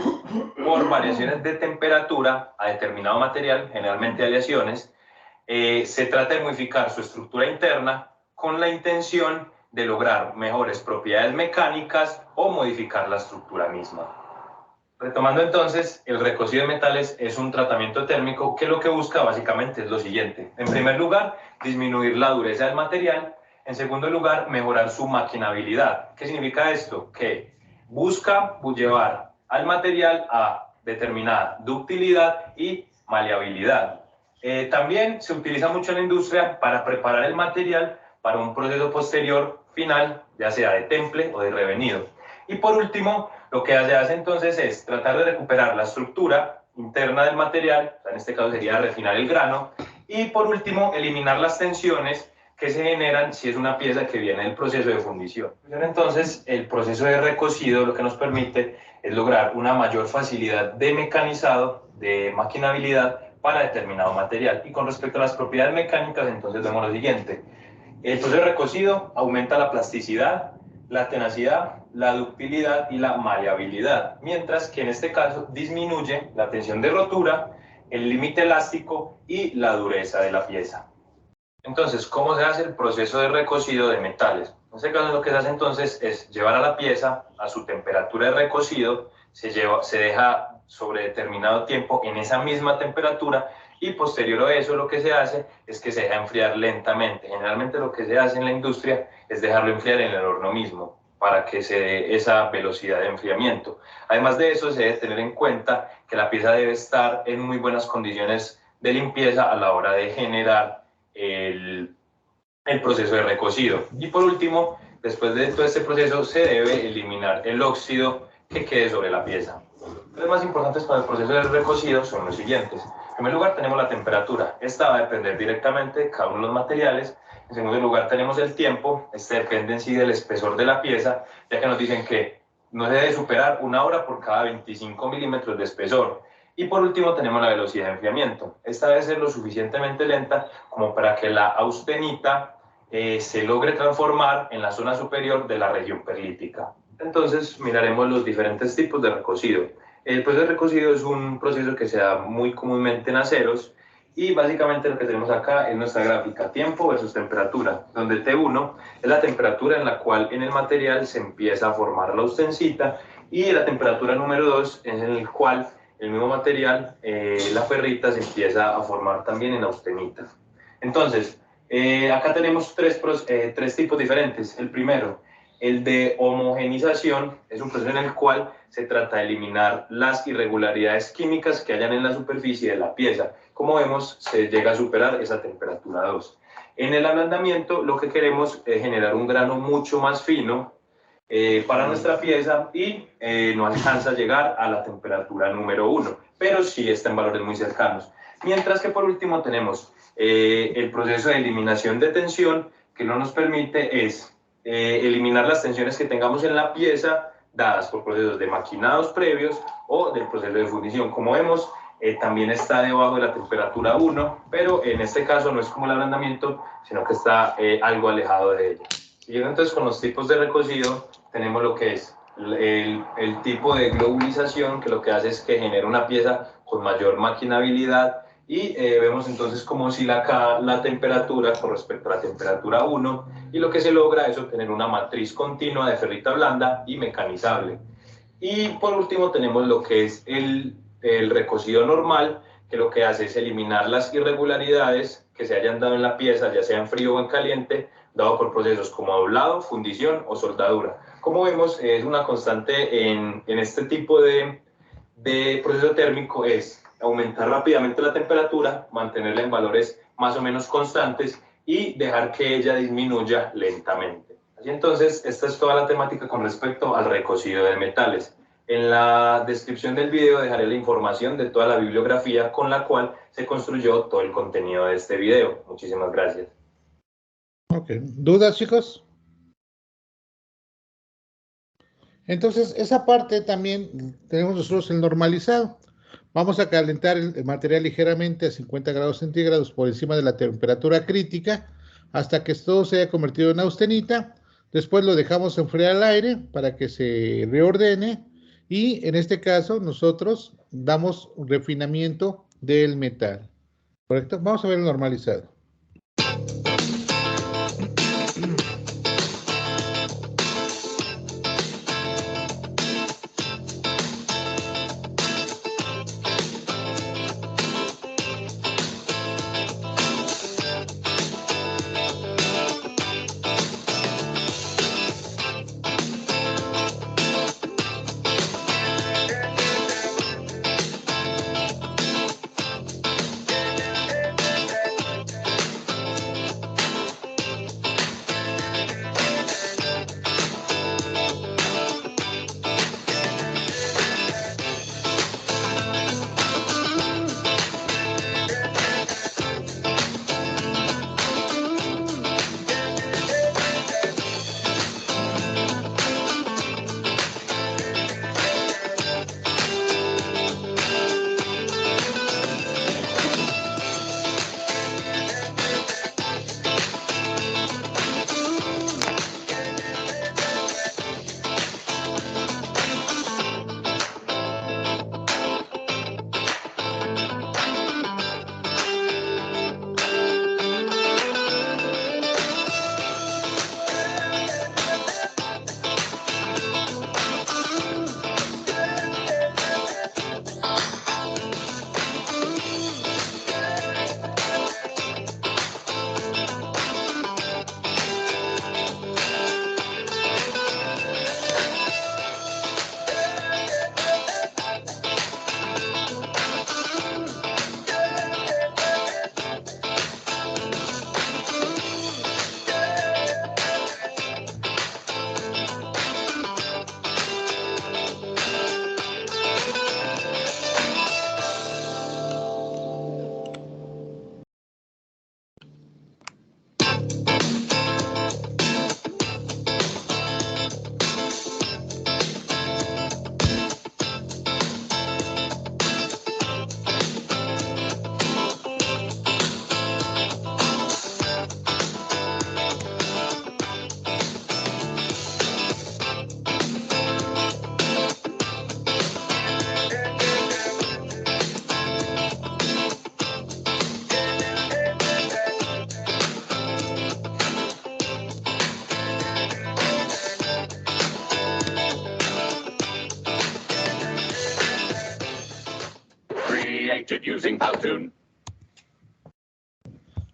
por variaciones de temperatura a determinado material, generalmente aleaciones, se trata de modificar su estructura interna con la intención de lograr mejores propiedades mecánicas o modificar la estructura misma. Retomando entonces, el recocido de metales es un tratamiento térmico que lo que busca básicamente es lo siguiente. En primer lugar, disminuir la dureza del material. En segundo lugar, mejorar su maquinabilidad. ¿Qué significa esto? Que busca llevar al material a determinada ductilidad y maleabilidad. También se utiliza mucho en la industria para preparar el material para un proceso posterior final, ya sea de temple o de revenido. Y por último, lo que se hace entonces es tratar de recuperar la estructura interna del material, o sea, en este caso sería refinar el grano, y por último, eliminar las tensiones que se generan si es una pieza que viene del proceso de fundición. Entonces, el proceso de recocido lo que nos permite es lograr una mayor facilidad de mecanizado, de maquinabilidad para determinado material. Y con respecto a las propiedades mecánicas, entonces vemos lo siguiente. El proceso de recocido aumenta la plasticidad, la tenacidad, la ductilidad y la maleabilidad, mientras que en este caso disminuye la tensión de rotura, el límite elástico y la dureza de la pieza. Entonces, ¿cómo se hace el proceso de recocido de metales? En este caso lo que se hace entonces es llevar a la pieza a su temperatura de recocido, se deja sobre determinado tiempo en esa misma temperatura y posterior a eso lo que se hace es que se deja enfriar lentamente. Generalmente lo que se hace en la industria es dejarlo enfriar en el horno mismo para que se dé esa velocidad de enfriamiento. Además de eso, se debe tener en cuenta que la pieza debe estar en muy buenas condiciones de limpieza a la hora de generar el proceso de recocido. Y por último, después de todo este proceso, se debe eliminar el óxido que quede sobre la pieza. Los más importantes para el proceso de recocido son los siguientes. En primer lugar, tenemos la temperatura. Esta va a depender directamente de cada uno de los materiales. En segundo lugar, tenemos el tiempo. Este depende en sí del espesor de la pieza, ya que nos dicen que no se debe superar 1 hora por cada 25 milímetros de espesor. Y por último, tenemos la velocidad de enfriamiento. Esta debe ser lo suficientemente lenta como para que la austenita se logre transformar en la zona superior de la región perlítica. Entonces, miraremos los diferentes tipos de recocido. El proceso de recocido es un proceso que se da muy comúnmente en aceros y básicamente lo que tenemos acá es nuestra gráfica, tiempo versus temperatura, donde T1 es la temperatura en la cual en el material se empieza a formar la austencita y la temperatura número 2 es en el cual el mismo material, la ferrita, se empieza a formar también en austenita. Entonces, acá tenemos tres tipos diferentes. El primero El de homogenización es un proceso en el cual se trata de eliminar las irregularidades químicas que hayan en la superficie de la pieza. Como vemos, se llega a superar esa temperatura 2. En el ablandamiento, lo que queremos es generar un grano mucho más fino para nuestra pieza y no alcanza a llegar a la temperatura número 1, pero sí está en valores muy cercanos. Mientras que por último tenemos el proceso de eliminación de tensión, que no nos permite es eliminar las tensiones que tengamos en la pieza dadas por procesos de maquinados previos o del proceso de fundición. Como vemos, también está debajo de la temperatura 1, pero en este caso no es como el ablandamiento, sino que está algo alejado de ella. Siguiendo entonces con los tipos de recocido, tenemos lo que es el tipo de globulización, que lo que hace es que genera una pieza con mayor maquinabilidad. Y vemos entonces como oscila acá la temperatura con respecto a la temperatura 1, y lo que se logra es obtener una matriz continua de ferrita blanda y mecanizable. Y por último tenemos lo que es el recocido normal, que lo que hace es eliminar las irregularidades que se hayan dado en la pieza, ya sea en frío o en caliente, dado por procesos como doblado, fundición o soldadura. Como vemos, es una constante en este tipo de proceso térmico es aumentar rápidamente la temperatura, mantenerla en valores más o menos constantes y dejar que ella disminuya lentamente. Así entonces, esta es toda la temática con respecto al recocido de metales. En la descripción del video dejaré la información de toda la bibliografía con la cual se construyó todo el contenido de este video. Muchísimas gracias. Ok, ¿dudas, chicos? Entonces, esa parte también tenemos nosotros el normalizado. Vamos a calentar el material ligeramente a 50 grados centígrados por encima de la temperatura crítica hasta que todo se haya convertido en austenita. Después lo dejamos enfriar al aire para que se reordene y en este caso nosotros damos un refinamiento del metal. ¿Correcto? Vamos a ver el normalizado.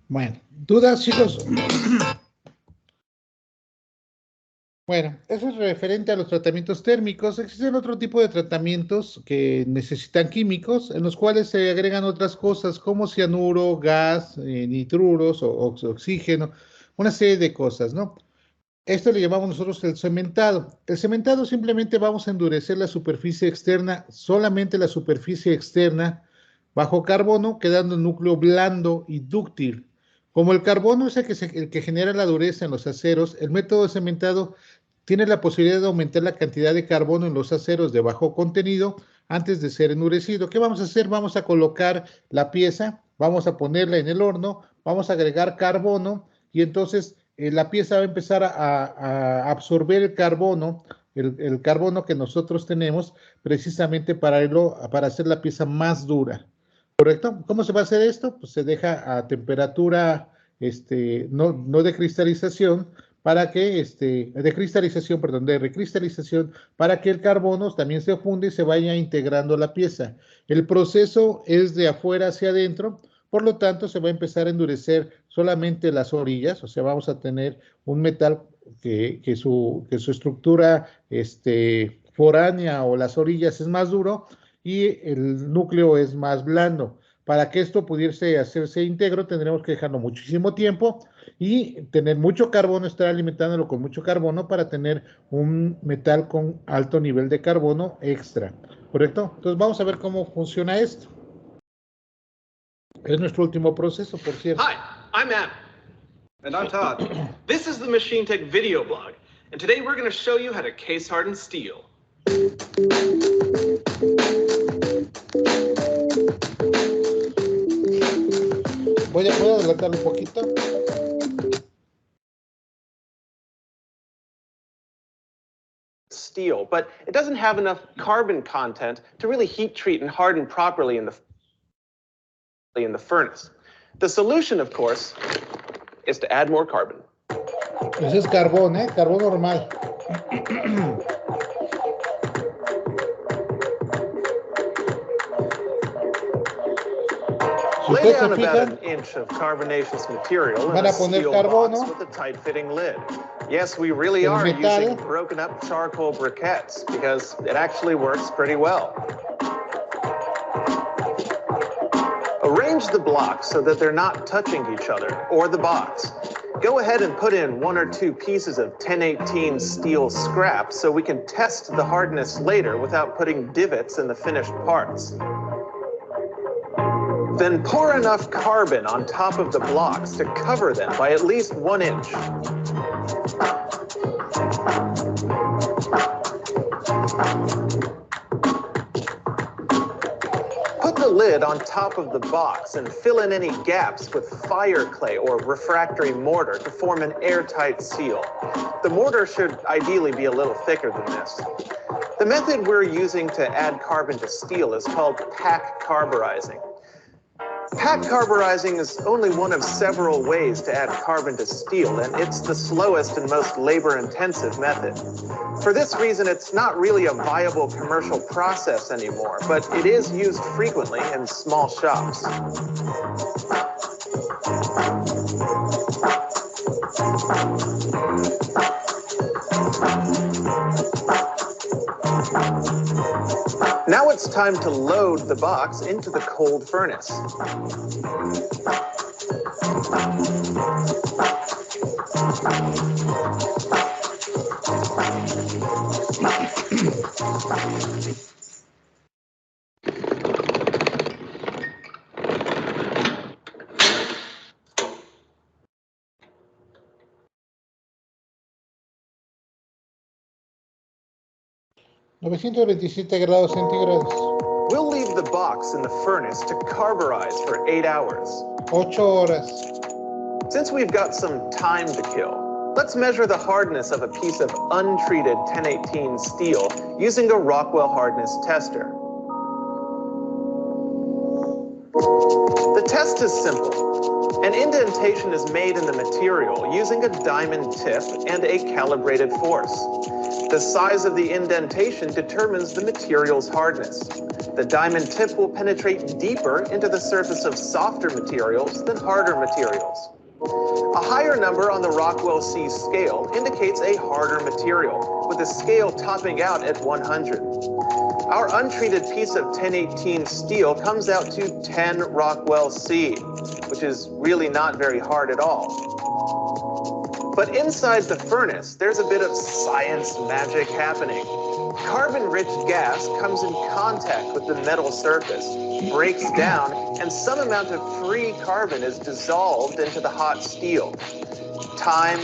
Bueno, ¿dudas, chicos? Bueno, eso es referente a los tratamientos térmicos. Existen otro tipo de tratamientos que necesitan químicos, en los cuales se agregan otras cosas como cianuro, gas, nitruros o oxígeno, una serie de cosas, ¿no? Esto le llamamos nosotros el cementado. El cementado simplemente vamos a endurecer la superficie externa, solamente la superficie externa, bajo carbono, quedando el núcleo blando y dúctil. Como el carbono es el que genera la dureza en los aceros, el método de cementado tiene la posibilidad de aumentar la cantidad de carbono en los aceros de bajo contenido antes de ser endurecido. ¿Qué vamos a hacer? Vamos a colocar la pieza, vamos a ponerla en el horno, vamos a agregar carbono y entonces la pieza va a empezar a absorber el carbono que nosotros tenemos precisamente para hacer la pieza más dura. ¿Correcto? ¿Cómo se va a hacer esto? Pues se deja a temperatura no de cristalización, para que de recristalización, para que el carbono también se funde y se vaya integrando la pieza. El proceso es de afuera hacia adentro, por lo tanto se va a empezar a endurecer solamente las orillas, o sea, vamos a tener un metal que su estructura foránea o las orillas es más duro y el núcleo es más blando. Para que esto pudiese hacerse íntegro, tendremos que dejarlo muchísimo tiempo y tener mucho carbono, estar alimentándolo con mucho carbono para tener un metal con alto nivel de carbono extra, ¿correcto? Entonces vamos a ver cómo funciona esto. Es nuestro último proceso, por cierto. Hi, I'm Adam. And I'm Todd. This is the Machine Tech video blog, and today we're going to show you how to case harden steel. Voy a adelantarlo un poquito. Steel, but it doesn't have enough carbon content to really heat treat and harden properly in the furnace. The solution, of course, is to add more carbon. Ese es carbón, carbón normal. Lay down about an inch of carbonaceous material in a steel box with a tight-fitting lid. Yes, we really are using broken up charcoal briquettes because it actually works pretty well. Arrange the blocks so that they're not touching each other or the box. Go ahead and put in 1 or 2 pieces of 1018 steel scrap so we can test the hardness later without putting divots in the finished parts. Then pour enough carbon on top of the blocks to cover them by at least 1 inch. Put the lid on top of the box and fill in any gaps with fire clay or refractory mortar to form an airtight seal. The mortar should ideally be a little thicker than this. The method we're using to add carbon to steel is called pack carburizing. Pack carburizing is only one of several ways to add carbon to steel, and it's the slowest and most labor-intensive method. For this reason, it's not really a viable commercial process anymore, but it is used frequently in small shops. Now it's time to load the box into the cold furnace. $927 centígrados. We'll leave the box in the furnace to carburize for 8 hours. 8 horas. Since we've got some time to kill, let's measure the hardness of a piece of untreated 1018 steel using a Rockwell hardness tester. The test is simple. An indentation is made in the material using a diamond tip and a calibrated force. The size of the indentation determines the material's hardness. The diamond tip will penetrate deeper into the surface of softer materials than harder materials. A higher number on the Rockwell C scale indicates a harder material, with the scale topping out at 100. Our untreated piece of 1018 steel comes out to 10 Rockwell C, which is really not very hard at all. But inside the furnace, there's a bit of science magic happening. Carbon-rich gas comes in contact with the metal surface, breaks down, and some amount of free carbon is dissolved into the hot steel. Time,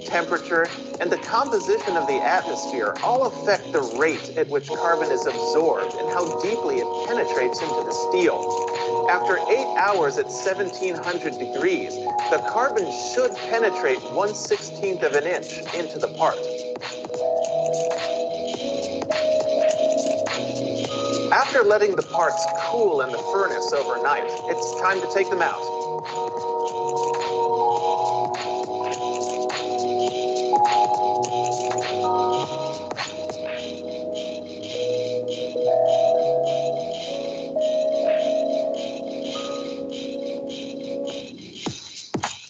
temperature, and the composition of the atmosphere all affect the rate at which carbon is absorbed and how deeply it penetrates into the steel. After 8 hours at 1700 degrees, the carbon should penetrate 1/16 of an inch into the part. After letting the parts cool in the furnace overnight, it's time to take them out.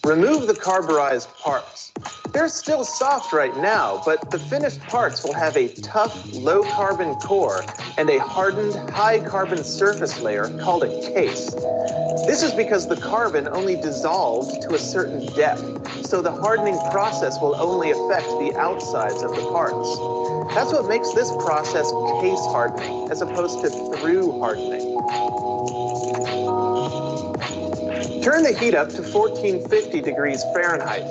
Remove the carburized parts. They're still soft right now, but the finished parts will have a tough, low-carbon core and a hardened, high-carbon surface layer called a case. This is because the carbon only dissolved to a certain depth, so the hardening process will only affect the outsides of the parts. That's what makes this process case hardening, as opposed to through hardening. Turn the heat up to 1450 degrees Fahrenheit,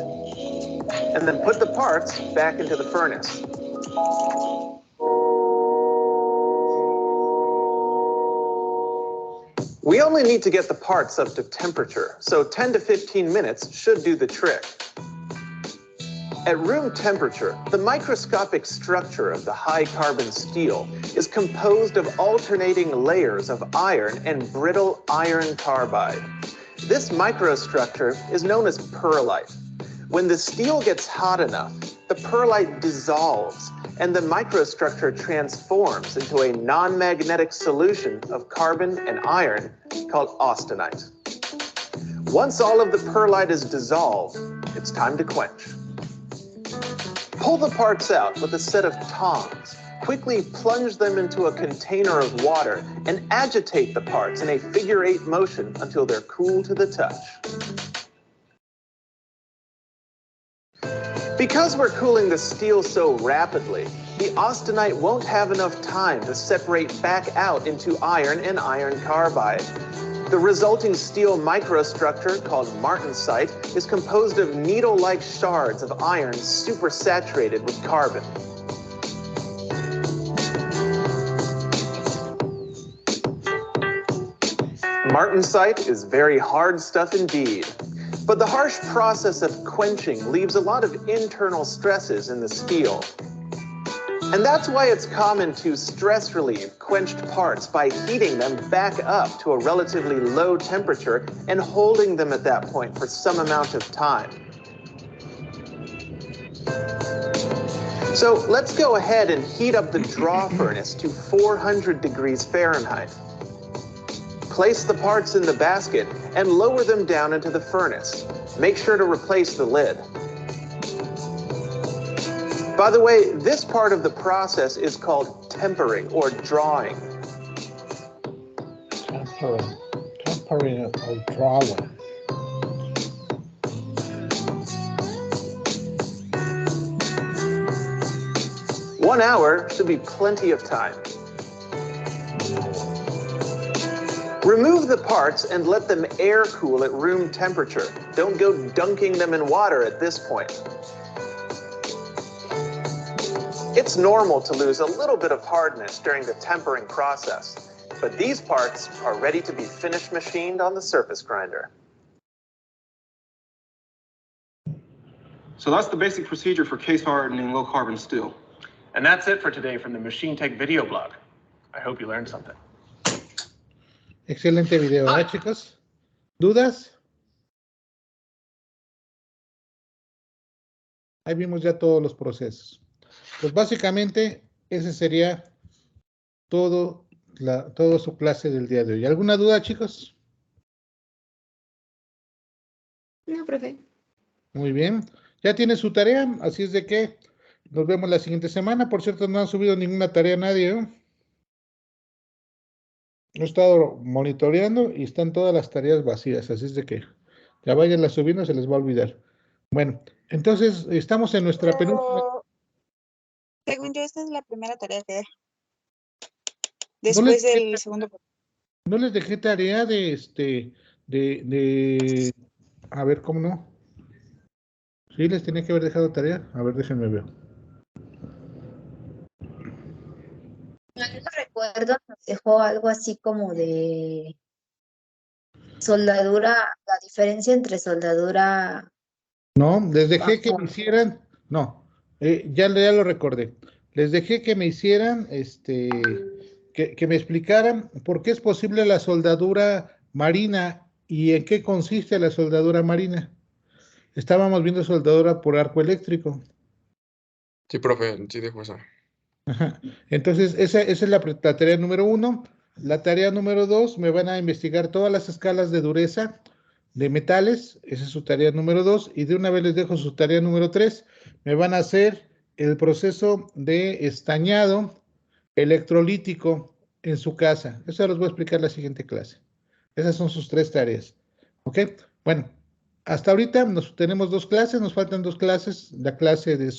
and then put the parts back into the furnace. We only need to get the parts up to temperature, so 10 to 15 minutes should do the trick. At room temperature, the microscopic structure of the high-carbon steel is composed of alternating layers of iron and brittle iron carbide. This microstructure is known as pearlite. When the steel gets hot enough, the pearlite dissolves and the microstructure transforms into a non-magnetic solution of carbon and iron called austenite. Once all of the pearlite is dissolved, it's time to quench. Pull the parts out with a set of tongs. Quickly plunge them into a container of water and agitate the parts in a figure-8 motion until they're cool to the touch. Because we're cooling the steel so rapidly, the austenite won't have enough time to separate back out into iron and iron carbide. The resulting steel microstructure, called martensite, is composed of needle-like shards of iron supersaturated with carbon. Martensite is very hard stuff indeed, but the harsh process of quenching leaves a lot of internal stresses in the steel. And that's why it's common to stress relieve quenched parts by heating them back up to a relatively low temperature and holding them at that point for some amount of time. So let's go ahead and heat up the draw furnace to 400 degrees Fahrenheit. Place the parts in the basket and lower them down into the furnace. Make sure to replace the lid. By the way, this part of the process is called tempering or drawing. Tempering or drawing. One hour should be plenty of time. Remove the parts and let them air cool at room temperature. Don't go dunking them in water at this point. It's normal to lose a little bit of hardness during the tempering process, but these parts are ready to be finish machined on the surface grinder. So that's the basic procedure for case hardening low carbon steel. And that's it for today from the Machine Tech video blog. I hope you learned something. Excelente video, ¿verdad, chicos? ¿Dudas? Ahí vimos ya todos los procesos. Pues básicamente ese sería todo su clase del día de hoy. ¿Alguna duda, chicos? No, profe. Muy bien. Ya tiene su tarea, así es de que nos vemos la siguiente semana. Por cierto, no han subido ninguna tarea nadie, ¿eh? He estado monitoreando y están todas las tareas vacías, así es de que ya vayan subiendo, se les va a olvidar. Bueno, entonces estamos en nuestra penúltima. Según yo, esta es la primera tarea que hay. Después del segundo. No les dejé tarea a ver, ¿cómo no? Sí, les tenía que haber dejado tarea. A ver, déjenme ver. No recuerdo, nos dejó algo así como de soldadura, la diferencia entre soldadura. No, les dejé que me hicieran, no, ya lo recordé. Les dejé que me hicieran, que me explicaran por qué es posible la soldadura marina y en qué consiste la soldadura marina. Estábamos viendo soldadura por arco eléctrico. Sí, profe, sí dejo esa. Ajá. Entonces, esa es la tarea número 1. La tarea número 2, me van a investigar todas las escalas de dureza de metales. Esa es su tarea número 2. Y de una vez les dejo su tarea número 3. Me van a hacer el proceso de estañado electrolítico en su casa. Eso los voy a explicar en la siguiente clase. Esas son sus 3 tareas. ¿Ok? Bueno, hasta ahorita tenemos 2 clases. Nos faltan 2 clases. La clase de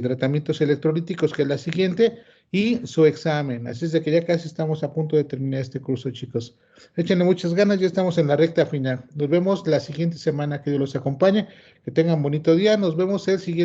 tratamientos electrolíticos, que es la siguiente, y su examen. Así es de que ya casi estamos a punto de terminar este curso, chicos. Échenle muchas ganas, ya estamos en la recta final. Nos vemos la siguiente semana, que Dios los acompañe. Que tengan bonito día. Nos vemos el siguiente.